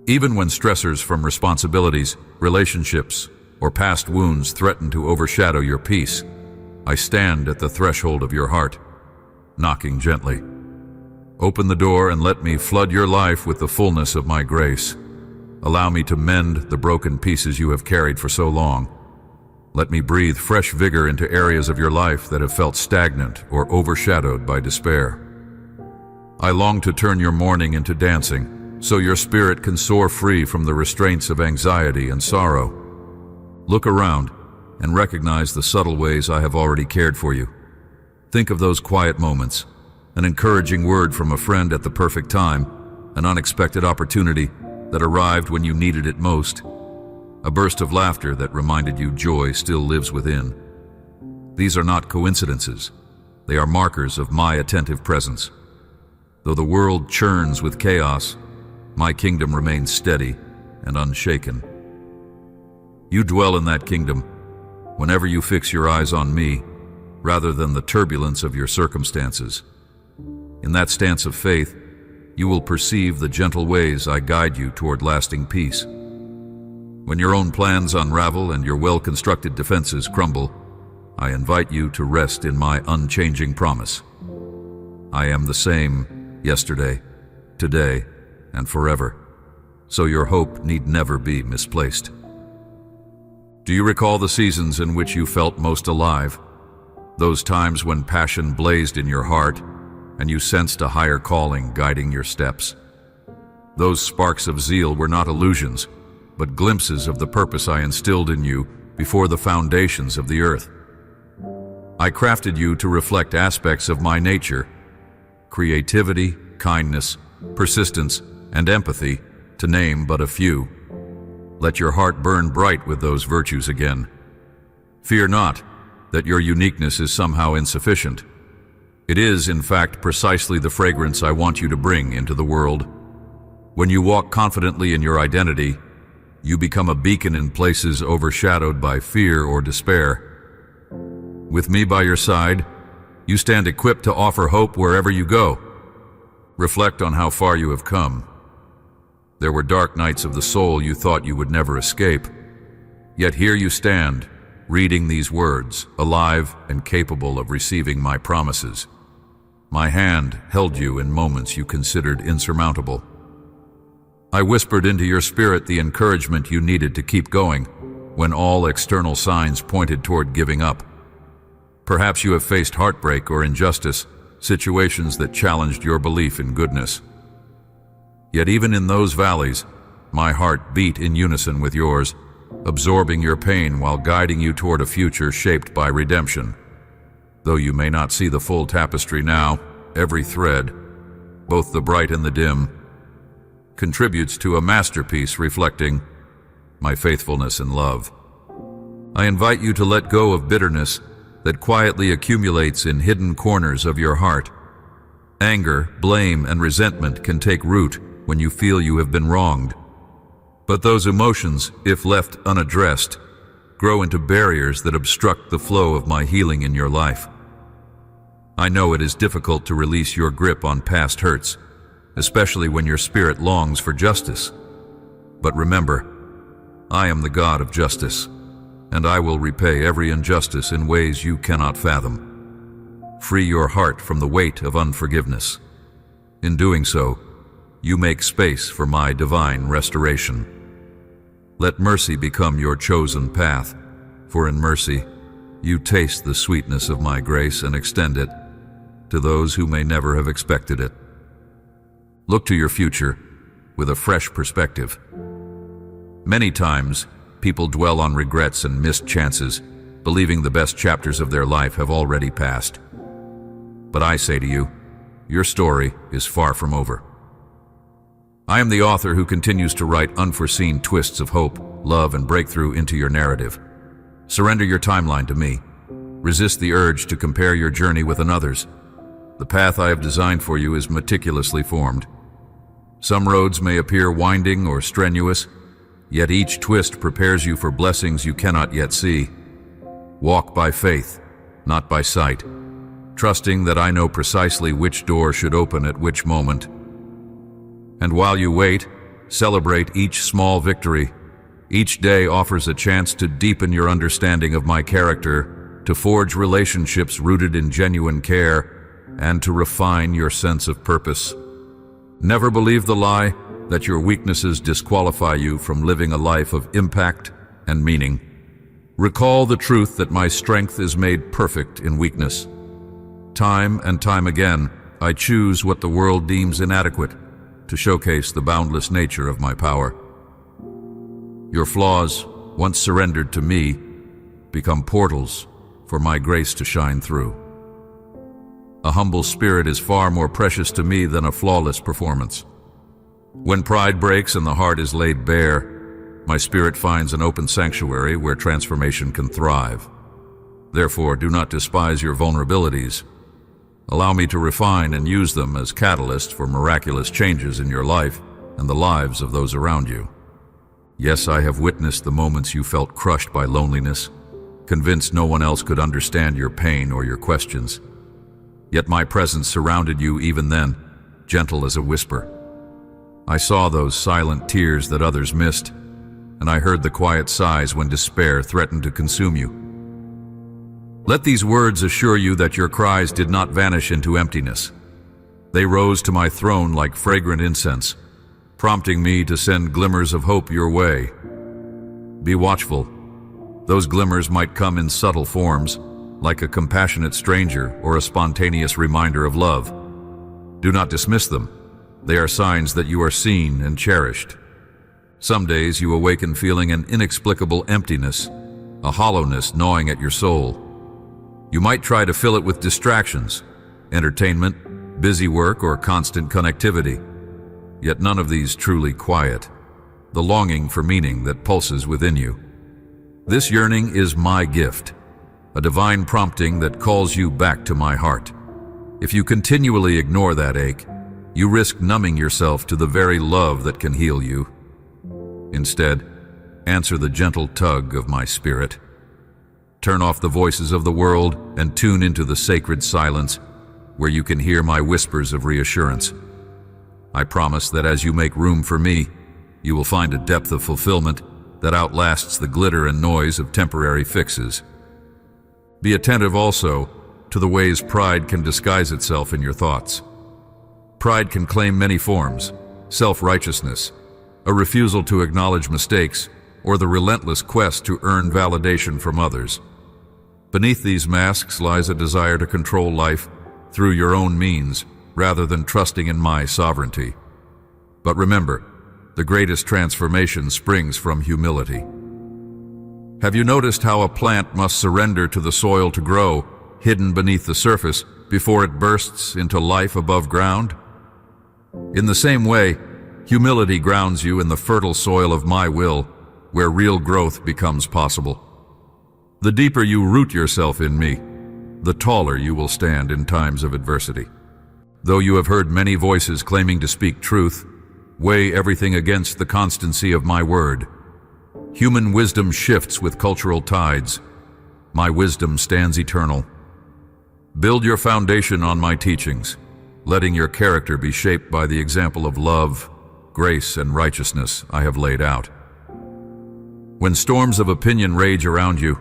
Even when stressors from responsibilities, relationships, or past wounds threaten to overshadow your peace, I stand at the threshold of your heart, knocking gently. Open the door and let me flood your life with the fullness of my grace. Allow me to mend the broken pieces you have carried for so long. Let me breathe fresh vigor into areas of your life that have felt stagnant or overshadowed by despair. I long to turn your mourning into dancing, so your spirit can soar free from the restraints of anxiety and sorrow. Look around and recognize the subtle ways I have already cared for you. Think of those quiet moments, an encouraging word from a friend at the perfect time, an unexpected opportunity that arrived when you needed it most, a burst of laughter that reminded you joy still lives within. These are not coincidences. They are markers of my attentive presence. Though the world churns with chaos, my kingdom remains steady and unshaken. You dwell in that kingdom whenever you fix your eyes on me, rather than the turbulence of your circumstances. In that stance of faith, you will perceive the gentle ways I guide you toward lasting peace. When your own plans unravel and your well-constructed defenses crumble, I invite you to rest in my unchanging promise. I am the same yesterday, today, and forever, so your hope need never be misplaced. Do you recall the seasons in which you felt most alive? Those times when passion blazed in your heart and you sensed a higher calling guiding your steps. Those sparks of zeal were not illusions, but glimpses of the purpose I instilled in you before the foundations of the earth. I crafted you to reflect aspects of my nature: creativity, kindness, persistence, and empathy, to name but a few. Let your heart burn bright with those virtues again. Fear not that your uniqueness is somehow insufficient. It is, in fact, precisely the fragrance I want you to bring into the world. When you walk confidently in your identity, you become a beacon in places overshadowed by fear or despair. With me by your side, you stand equipped to offer hope wherever you go. Reflect on how far you have come. There were dark nights of the soul you thought you would never escape. Yet here you stand, reading these words, alive and capable of receiving my promises. My hand held you in moments you considered insurmountable. I whispered into your spirit the encouragement you needed to keep going when all external signs pointed toward giving up. Perhaps you have faced heartbreak or injustice, situations that challenged your belief in goodness. Yet even in those valleys, my heart beat in unison with yours, absorbing your pain while guiding you toward a future shaped by redemption. Though you may not see the full tapestry now, every thread, both the bright and the dim, contributes to a masterpiece reflecting my faithfulness and love. I invite you to let go of bitterness that quietly accumulates in hidden corners of your heart. Anger, blame, and resentment can take root when you feel you have been wronged. But those emotions, if left unaddressed, grow into barriers that obstruct the flow of my healing in your life. I know it is difficult to release your grip on past hurts, especially when your spirit longs for justice. But remember, I am the God of justice, and I will repay every injustice in ways you cannot fathom. Free your heart from the weight of unforgiveness. In doing so, you make space for my divine restoration. Let mercy become your chosen path, for in mercy, you taste the sweetness of my grace and extend it to those who may never have expected it. Look to your future with a fresh perspective. Many times, people dwell on regrets and missed chances, believing the best chapters of their life have already passed. But I say to you, your story is far from over. I am the author who continues to write unforeseen twists of hope, love, and breakthrough into your narrative. Surrender your timeline to me. Resist the urge to compare your journey with another's. The path I have designed for you is meticulously formed. Some roads may appear winding or strenuous, yet each twist prepares you for blessings you cannot yet see. Walk by faith, not by sight, trusting that I know precisely which door should open at which moment. And while you wait, celebrate each small victory, Each day offers a chance to deepen your understanding of my character, to forge relationships rooted in genuine care, and to refine your sense of purpose. Never believe the lie that your weaknesses disqualify you from living a life of impact and meaning. Recall the truth that my strength is made perfect in weakness. Time and time again, I choose what the world deems inadequate to showcase the boundless nature of my power. Your flaws, once surrendered to me, become portals for my grace to shine through. A humble spirit is far more precious to me than a flawless performance. When pride breaks and the heart is laid bare, my spirit finds an open sanctuary where transformation can thrive. Therefore, do not despise your vulnerabilities. Allow me to refine and use them as catalysts for miraculous changes in your life and the lives of those around you. Yes, I have witnessed the moments you felt crushed by loneliness, convinced no one else could understand your pain or your questions. Yet my presence surrounded you even then, gentle as a whisper. I saw those silent tears that others missed, and I heard the quiet sighs when despair threatened to consume you. Let these words assure you that your cries did not vanish into emptiness. They rose to my throne like fragrant incense, prompting me to send glimmers of hope your way. Be watchful. Those glimmers might come in subtle forms, like a compassionate stranger or a spontaneous reminder of love. Do not dismiss them. They are signs that you are seen and cherished. Some days you awaken feeling an inexplicable emptiness, a hollowness gnawing at your soul. You might try to fill it with distractions, entertainment, busy work, or constant connectivity. Yet none of these truly quiet the longing for meaning that pulses within you. This yearning is my gift, a divine prompting that calls you back to my heart. If you continually ignore that ache, you risk numbing yourself to the very love that can heal you. Instead, answer the gentle tug of my spirit. Turn off the voices of the world and tune into the sacred silence where you can hear my whispers of reassurance. I promise that as you make room for me, you will find a depth of fulfillment that outlasts the glitter and noise of temporary fixes. Be attentive also to the ways pride can disguise itself in your thoughts. Pride can claim many forms: self-righteousness, a refusal to acknowledge mistakes, or the relentless quest to earn validation from others. Beneath these masks lies a desire to control life through your own means, rather than trusting in my sovereignty. But remember, the greatest transformation springs from humility. Have you noticed how a plant must surrender to the soil to grow, hidden beneath the surface, before it bursts into life above ground? In the same way, humility grounds you in the fertile soil of my will, where real growth becomes possible. The deeper you root yourself in me, the taller you will stand in times of adversity. Though you have heard many voices claiming to speak truth, weigh everything against the constancy of my word. Human wisdom shifts with cultural tides. My wisdom stands eternal. Build your foundation on my teachings, letting your character be shaped by the example of love, grace, and righteousness I have laid out. When storms of opinion rage around you,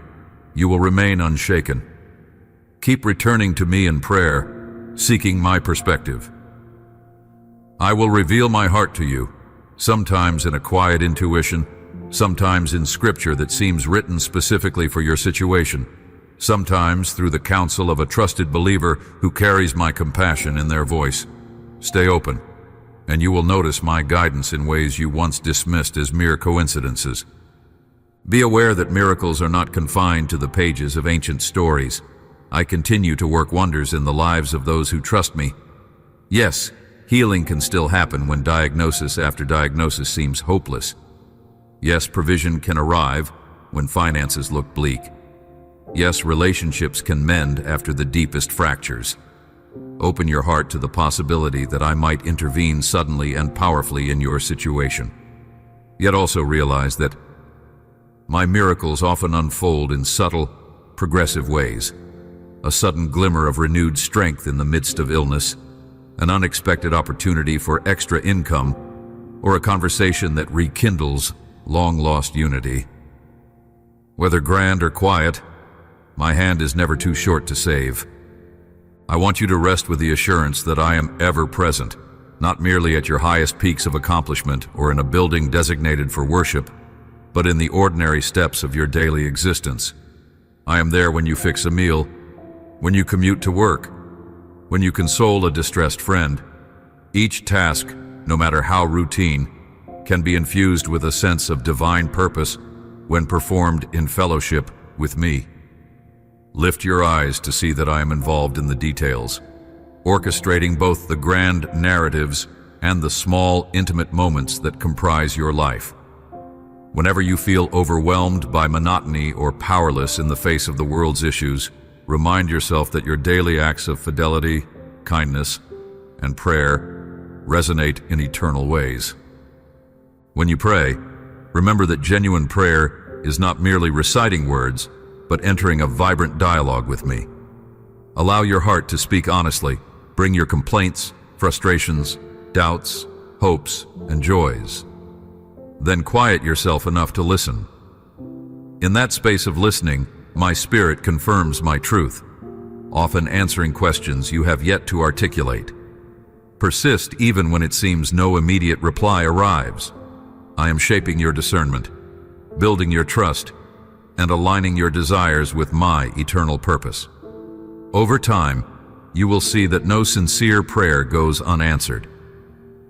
you will remain unshaken. Keep returning to me in prayer, seeking my perspective. I will reveal my heart to you, sometimes in a quiet intuition, sometimes in scripture that seems written specifically for your situation, sometimes through the counsel of a trusted believer who carries my compassion in their voice. Stay open, and you will notice my guidance in ways you once dismissed as mere coincidences. Be aware that miracles are not confined to the pages of ancient stories. I continue to work wonders in the lives of those who trust me. Yes, healing can still happen when diagnosis after diagnosis seems hopeless. Yes, provision can arrive when finances look bleak. Yes, relationships can mend after the deepest fractures. Open your heart to the possibility that I might intervene suddenly and powerfully in your situation. Yet also realize that my miracles often unfold in subtle, progressive ways. A sudden glimmer of renewed strength in the midst of illness, an unexpected opportunity for extra income, or a conversation that rekindles long-lost unity. Whether grand or quiet, my hand is never too short to save. I want you to rest with the assurance that I am ever present, not merely at your highest peaks of accomplishment or in a building designated for worship, but in the ordinary steps of your daily existence. I am there when you fix a meal, when you commute to work, when you console a distressed friend. Each task, no matter how routine, can be infused with a sense of divine purpose when performed in fellowship with me. Lift your eyes to see that I am involved in the details, orchestrating both the grand narratives and the small, intimate moments that comprise your life. Whenever you feel overwhelmed by monotony or powerless in the face of the world's issues, remind yourself that your daily acts of fidelity, kindness, and prayer resonate in eternal ways. When you pray, remember that genuine prayer is not merely reciting words, but entering a vibrant dialogue with me. Allow your heart to speak honestly. Bring your complaints, frustrations, doubts, hopes, and joys. Then quiet yourself enough to listen. In that space of listening, my spirit confirms my truth, often answering questions you have yet to articulate. Persist even when it seems no immediate reply arrives. I am shaping your discernment, building your trust, and aligning your desires with my eternal purpose. Over time, you will see that no sincere prayer goes unanswered.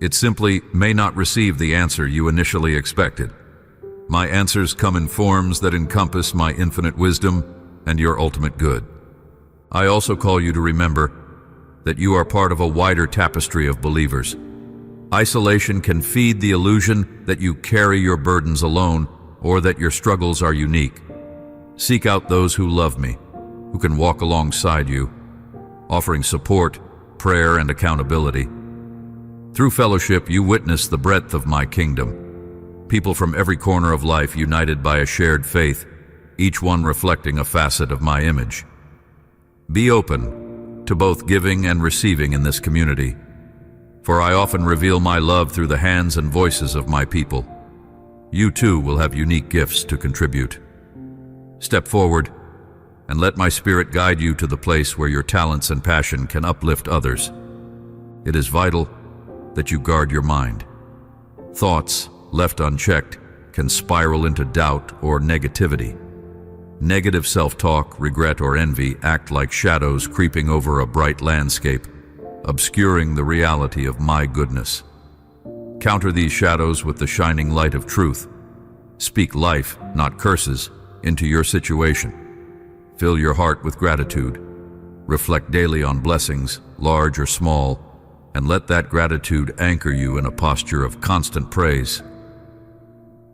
It simply may not receive the answer you initially expected. My answers come in forms that encompass my infinite wisdom and your ultimate good. I also call you to remember that you are part of a wider tapestry of believers. Isolation can feed the illusion that you carry your burdens alone or that your struggles are unique. Seek out those who love me, who can walk alongside you, offering support, prayer, and accountability. Through fellowship, you witness the breadth of my kingdom. People from every corner of life united by a shared faith, each one reflecting a facet of my image. Be open to both giving and receiving in this community, for I often reveal my love through the hands and voices of my people. You too will have unique gifts to contribute. Step forward and let my spirit guide you to the place where your talents and passion can uplift others. It is vital that you guard your mind. Thoughts, left unchecked, can spiral into doubt or negativity. Negative self-talk, regret, or envy act like shadows creeping over a bright landscape, obscuring the reality of my goodness. Counter these shadows with the shining light of truth. Speak life, not curses, into your situation. Fill your heart with gratitude. Reflect daily on blessings, large or small, and let that gratitude anchor you in a posture of constant praise.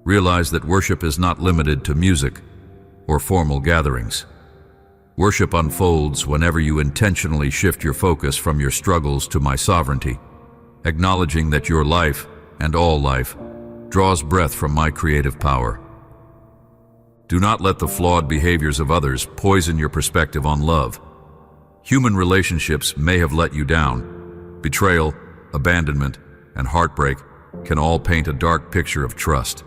Realize that worship is not limited to music or formal gatherings. Worship unfolds whenever you intentionally shift your focus from your struggles to my sovereignty, acknowledging that your life, and all life, draws breath from my creative power. Do not let the flawed behaviors of others poison your perspective on love. Human relationships may have let you down. Betrayal, abandonment, and heartbreak can all paint a dark picture of trust.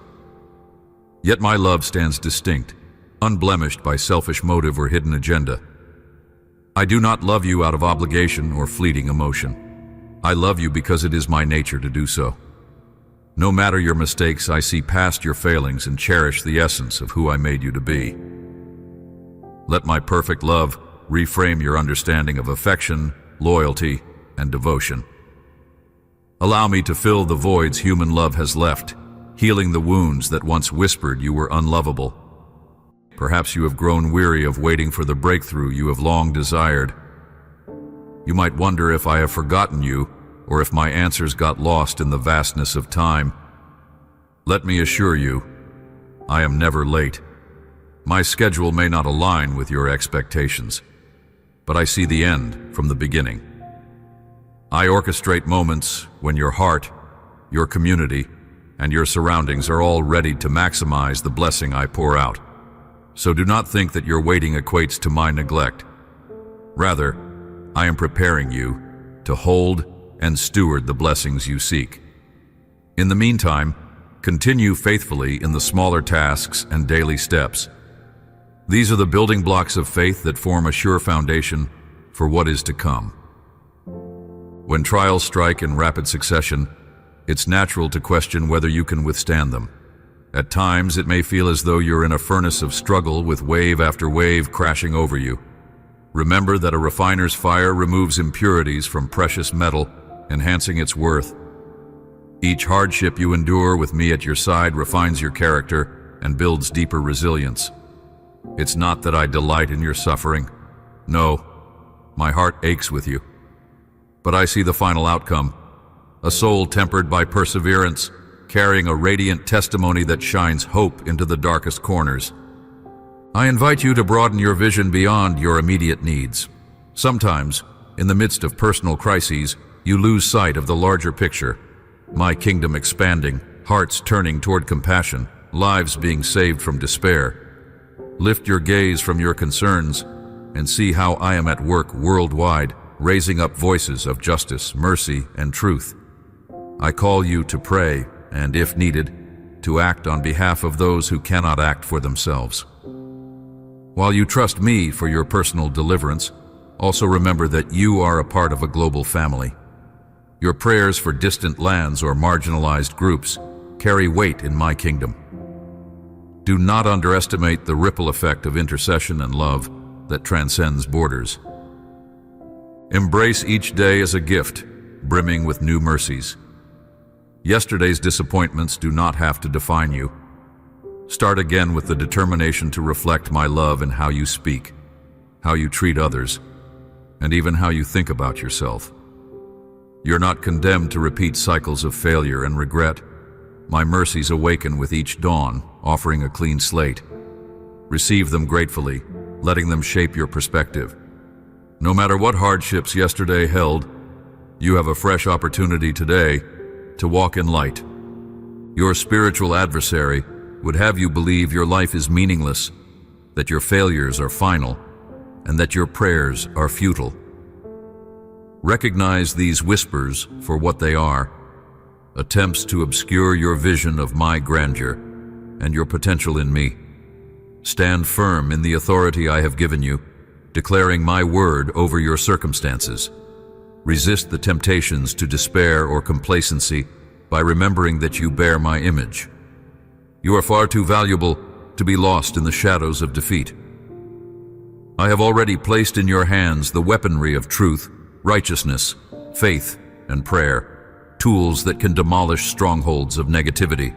Yet my love stands distinct, unblemished by selfish motive or hidden agenda. I do not love you out of obligation or fleeting emotion. I love you because it is my nature to do so. No matter your mistakes, I see past your failings and cherish the essence of who I made you to be. Let my perfect love reframe your understanding of affection, loyalty, and devotion. Allow me to fill the voids human love has left, healing the wounds that once whispered you were unlovable. Perhaps you have grown weary of waiting for the breakthrough you have long desired. You might wonder if I have forgotten you, or if my answers got lost in the vastness of time. Let me assure you, I am never late. My schedule may not align with your expectations, but I see the end from the beginning. I orchestrate moments when your heart, your community, and your surroundings are all ready to maximize the blessing I pour out. So do not think that your waiting equates to my neglect. Rather, I am preparing you to hold and steward the blessings you seek. In the meantime, Continue faithfully in the smaller tasks and daily steps. These are the building blocks of faith that form a sure foundation for what is to come. When trials strike in rapid succession, it's natural to question whether you can withstand them. At times, it may feel as though you're in a furnace of struggle with wave after wave crashing over you. Remember that a refiner's fire removes impurities from precious metal, enhancing its worth. Each hardship you endure with me at your side refines your character and builds deeper resilience. It's not that I delight in your suffering. No, my heart aches with you. But I see the final outcome, a soul tempered by perseverance, carrying a radiant testimony that shines hope into the darkest corners. I invite you to broaden your vision beyond your immediate needs. Sometimes, in the midst of personal crises, you lose sight of the larger picture. My kingdom expanding, hearts turning toward compassion, lives being saved from despair. Lift your gaze from your concerns and see how I am at work worldwide, raising up voices of justice, mercy, and truth. I call you to pray, and if needed, to act on behalf of those who cannot act for themselves. While you trust me for your personal deliverance, also remember that you are a part of a global family. Your prayers for distant lands or marginalized groups carry weight in my kingdom. Do not underestimate the ripple effect of intercession and love that transcends borders. Embrace each day as a gift, brimming with new mercies. Yesterday's disappointments do not have to define you. Start again with the determination to reflect my love in how you speak, how you treat others, and even how you think about yourself. You're not condemned to repeat cycles of failure and regret. My mercies awaken with each dawn, offering a clean slate. Receive them gratefully, letting them shape your perspective. No matter what hardships yesterday held, you have a fresh opportunity today to walk in light. Your spiritual adversary would have you believe your life is meaningless, that your failures are final, and that your prayers are futile. Recognize these whispers for what they are, attempts to obscure your vision of my grandeur and your potential in me. Stand firm in the authority I have given you, declaring my word over your circumstances. Resist the temptations to despair or complacency by remembering that you bear my image. You are far too valuable to be lost in the shadows of defeat. I have already placed in your hands the weaponry of truth, righteousness, faith, and prayer, tools that can demolish strongholds of negativity.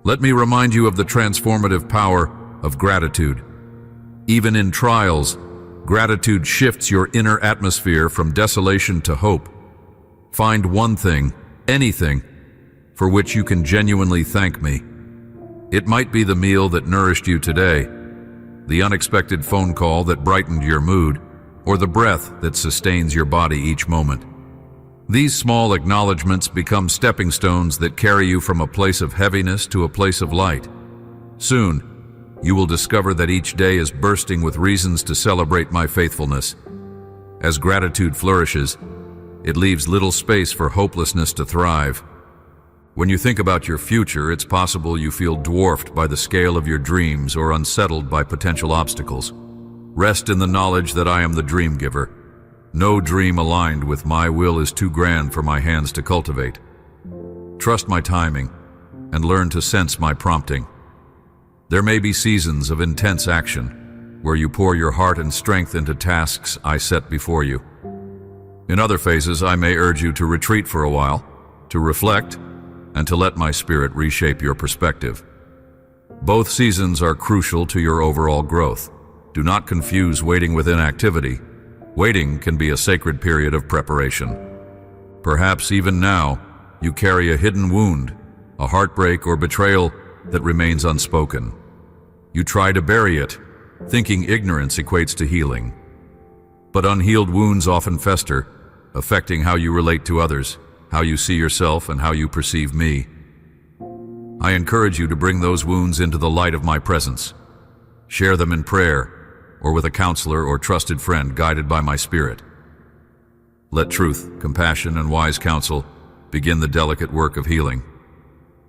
Let me remind you of the transformative power of gratitude. Even in trials, gratitude shifts your inner atmosphere from desolation to hope. Find one thing, anything, for which you can genuinely thank me. It might be the meal that nourished you today, the unexpected phone call that brightened your mood, or the breath that sustains your body each moment. These small acknowledgments become stepping stones that carry you from a place of heaviness to a place of light. Soon, you will discover that each day is bursting with reasons to celebrate my faithfulness. As gratitude flourishes, it leaves little space for hopelessness to thrive. When you think about your future, it's possible you feel dwarfed by the scale of your dreams or unsettled by potential obstacles. Rest in the knowledge that I am the dream giver. No dream aligned with my will is too grand for my hands to cultivate. Trust my timing and learn to sense my prompting. There may be seasons of intense action where you pour your heart and strength into tasks I set before you. In other phases, I may urge you to retreat for a while, to reflect, and to let my spirit reshape your perspective. Both seasons are crucial to your overall growth. Do not confuse waiting with inactivity. Waiting can be a sacred period of preparation. Perhaps even now, you carry a hidden wound, a heartbreak or betrayal that remains unspoken. You try to bury it, thinking ignorance equates to healing. But unhealed wounds often fester, affecting how you relate to others, how you see yourself, and how you perceive me. I encourage you to bring those wounds into the light of my presence. Share them in prayer, or with a counselor or trusted friend guided by my spirit. Let truth, compassion, and wise counsel begin the delicate work of healing.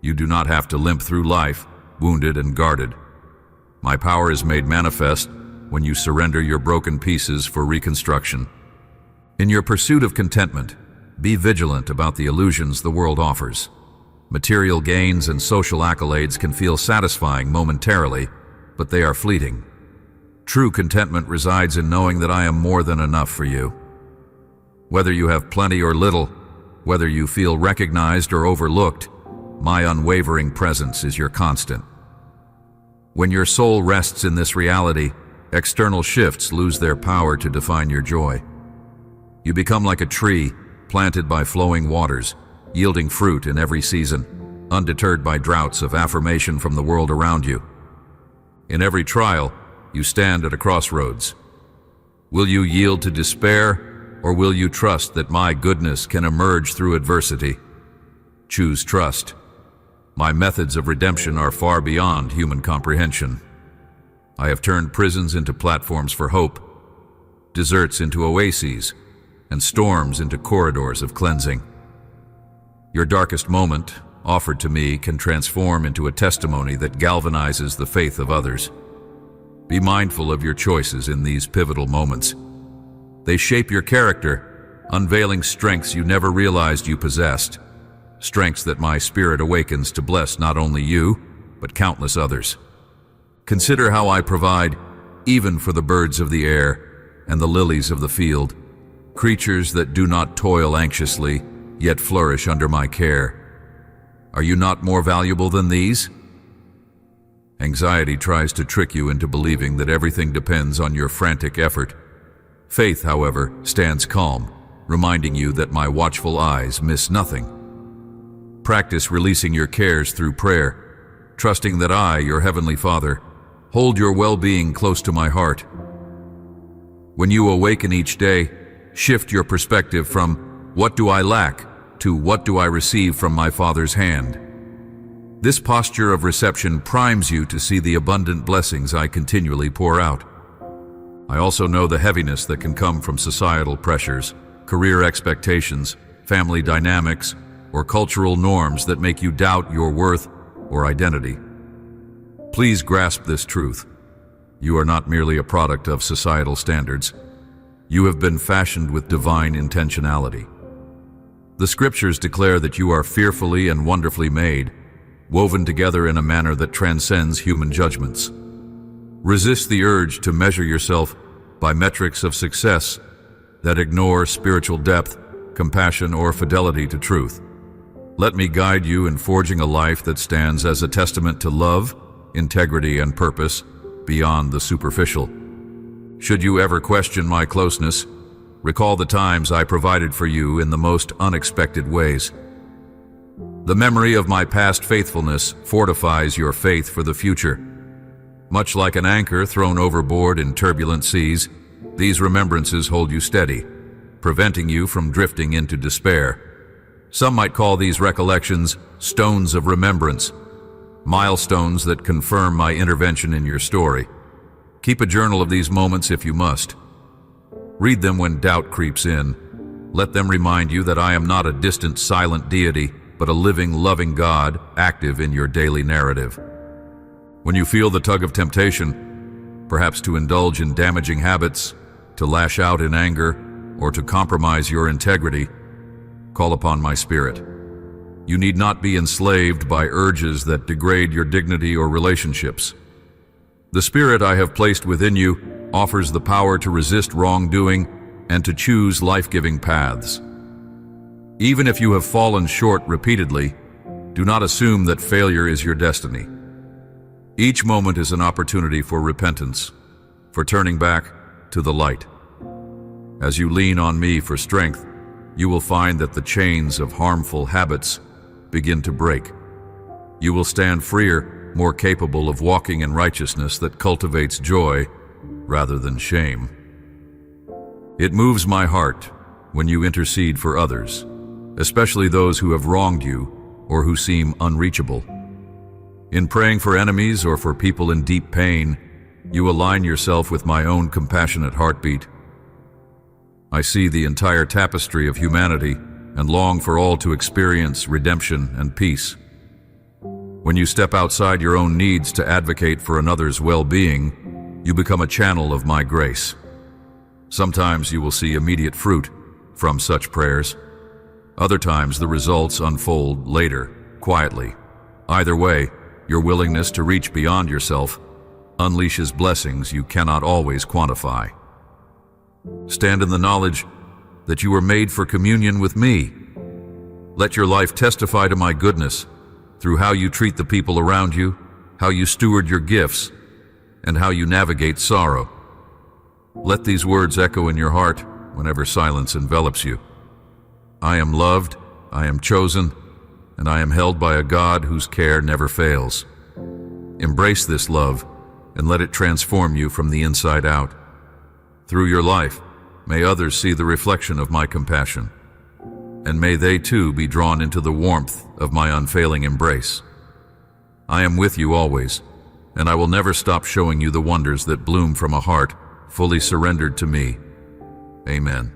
You do not have to limp through life, wounded and guarded. My power is made manifest when you surrender your broken pieces for reconstruction. In your pursuit of contentment, be vigilant about the illusions the world offers. Material gains and social accolades can feel satisfying momentarily, but they are fleeting. True contentment resides in knowing that I am more than enough for you. Whether you have plenty or little, whether you feel recognized or overlooked, my unwavering presence is your constant. When your soul rests in this reality, external shifts lose their power to define your joy. You become like a tree planted by flowing waters, yielding fruit in every season, undeterred by droughts of affirmation from the world around you. In every trial, you stand at a crossroads. Will you yield to despair, or will you trust that my goodness can emerge through adversity? Choose trust. My methods of redemption are far beyond human comprehension. I have turned prisons into platforms for hope, deserts into oases, and storms into corridors of cleansing. Your darkest moment, offered to me, can transform into a testimony that galvanizes the faith of others. Be mindful of your choices in these pivotal moments. They shape your character, unveiling strengths you never realized you possessed, strengths that my spirit awakens to bless not only you, but countless others. Consider how I provide, even for the birds of the air and the lilies of the field, creatures that do not toil anxiously, yet flourish under my care. Are you not more valuable than these? Anxiety tries to trick you into believing that everything depends on your frantic effort. Faith, however, stands calm, reminding you that my watchful eyes miss nothing. Practice releasing your cares through prayer, trusting that I, your Heavenly Father, hold your well-being close to my heart. When you awaken each day, shift your perspective from "what do I lack?" to "what do I receive from my Father's hand?" This posture of reception primes you to see the abundant blessings I continually pour out. I also know the heaviness that can come from societal pressures, career expectations, family dynamics, or cultural norms that make you doubt your worth or identity. Please grasp this truth. You are not merely a product of societal standards. You have been fashioned with divine intentionality. The scriptures declare that you are fearfully and wonderfully made, woven together in a manner that transcends human judgments. Resist the urge to measure yourself by metrics of success that ignore spiritual depth, compassion, or fidelity to truth. Let me guide you in forging a life that stands as a testament to love, integrity, and purpose beyond the superficial. Should you ever question my closeness, recall the times I provided for you in the most unexpected ways. The memory of my past faithfulness fortifies your faith for the future. Much like an anchor thrown overboard in turbulent seas, these remembrances hold you steady, preventing you from drifting into despair. Some might call these recollections stones of remembrance, milestones that confirm my intervention in your story. Keep a journal of these moments if you must. Read them when doubt creeps in. Let them remind you that I am not a distant, silent deity, but a living, loving God active in your daily narrative. When you feel the tug of temptation, perhaps to indulge in damaging habits, to lash out in anger, or to compromise your integrity, call upon my spirit. You need not be enslaved by urges that degrade your dignity or relationships. The spirit I have placed within you offers the power to resist wrongdoing and to choose life-giving paths. Even if you have fallen short repeatedly, do not assume that failure is your destiny. Each moment is an opportunity for repentance, for turning back to the light. As you lean on me for strength, you will find that the chains of harmful habits begin to break. You will stand freer, more capable of walking in righteousness that cultivates joy rather than shame. It moves my heart when you intercede for others, especially those who have wronged you or who seem unreachable. In praying for enemies or for people in deep pain, you align yourself with my own compassionate heartbeat. I see the entire tapestry of humanity and long for all to experience redemption and peace. When you step outside your own needs to advocate for another's well-being, you become a channel of my grace. Sometimes you will see immediate fruit from such prayers. Other times the results unfold later, quietly. Either way, your willingness to reach beyond yourself unleashes blessings you cannot always quantify. Stand in the knowledge that you were made for communion with me. Let your life testify to my goodness through how you treat the people around you, how you steward your gifts, and how you navigate sorrow. Let these words echo in your heart whenever silence envelops you. I am loved, I am chosen, and I am held by a God whose care never fails. Embrace this love and let it transform you from the inside out. Through your life, may others see the reflection of my compassion, and may they too be drawn into the warmth of my unfailing embrace. I am with you always, and I will never stop showing you the wonders that bloom from a heart fully surrendered to me. Amen.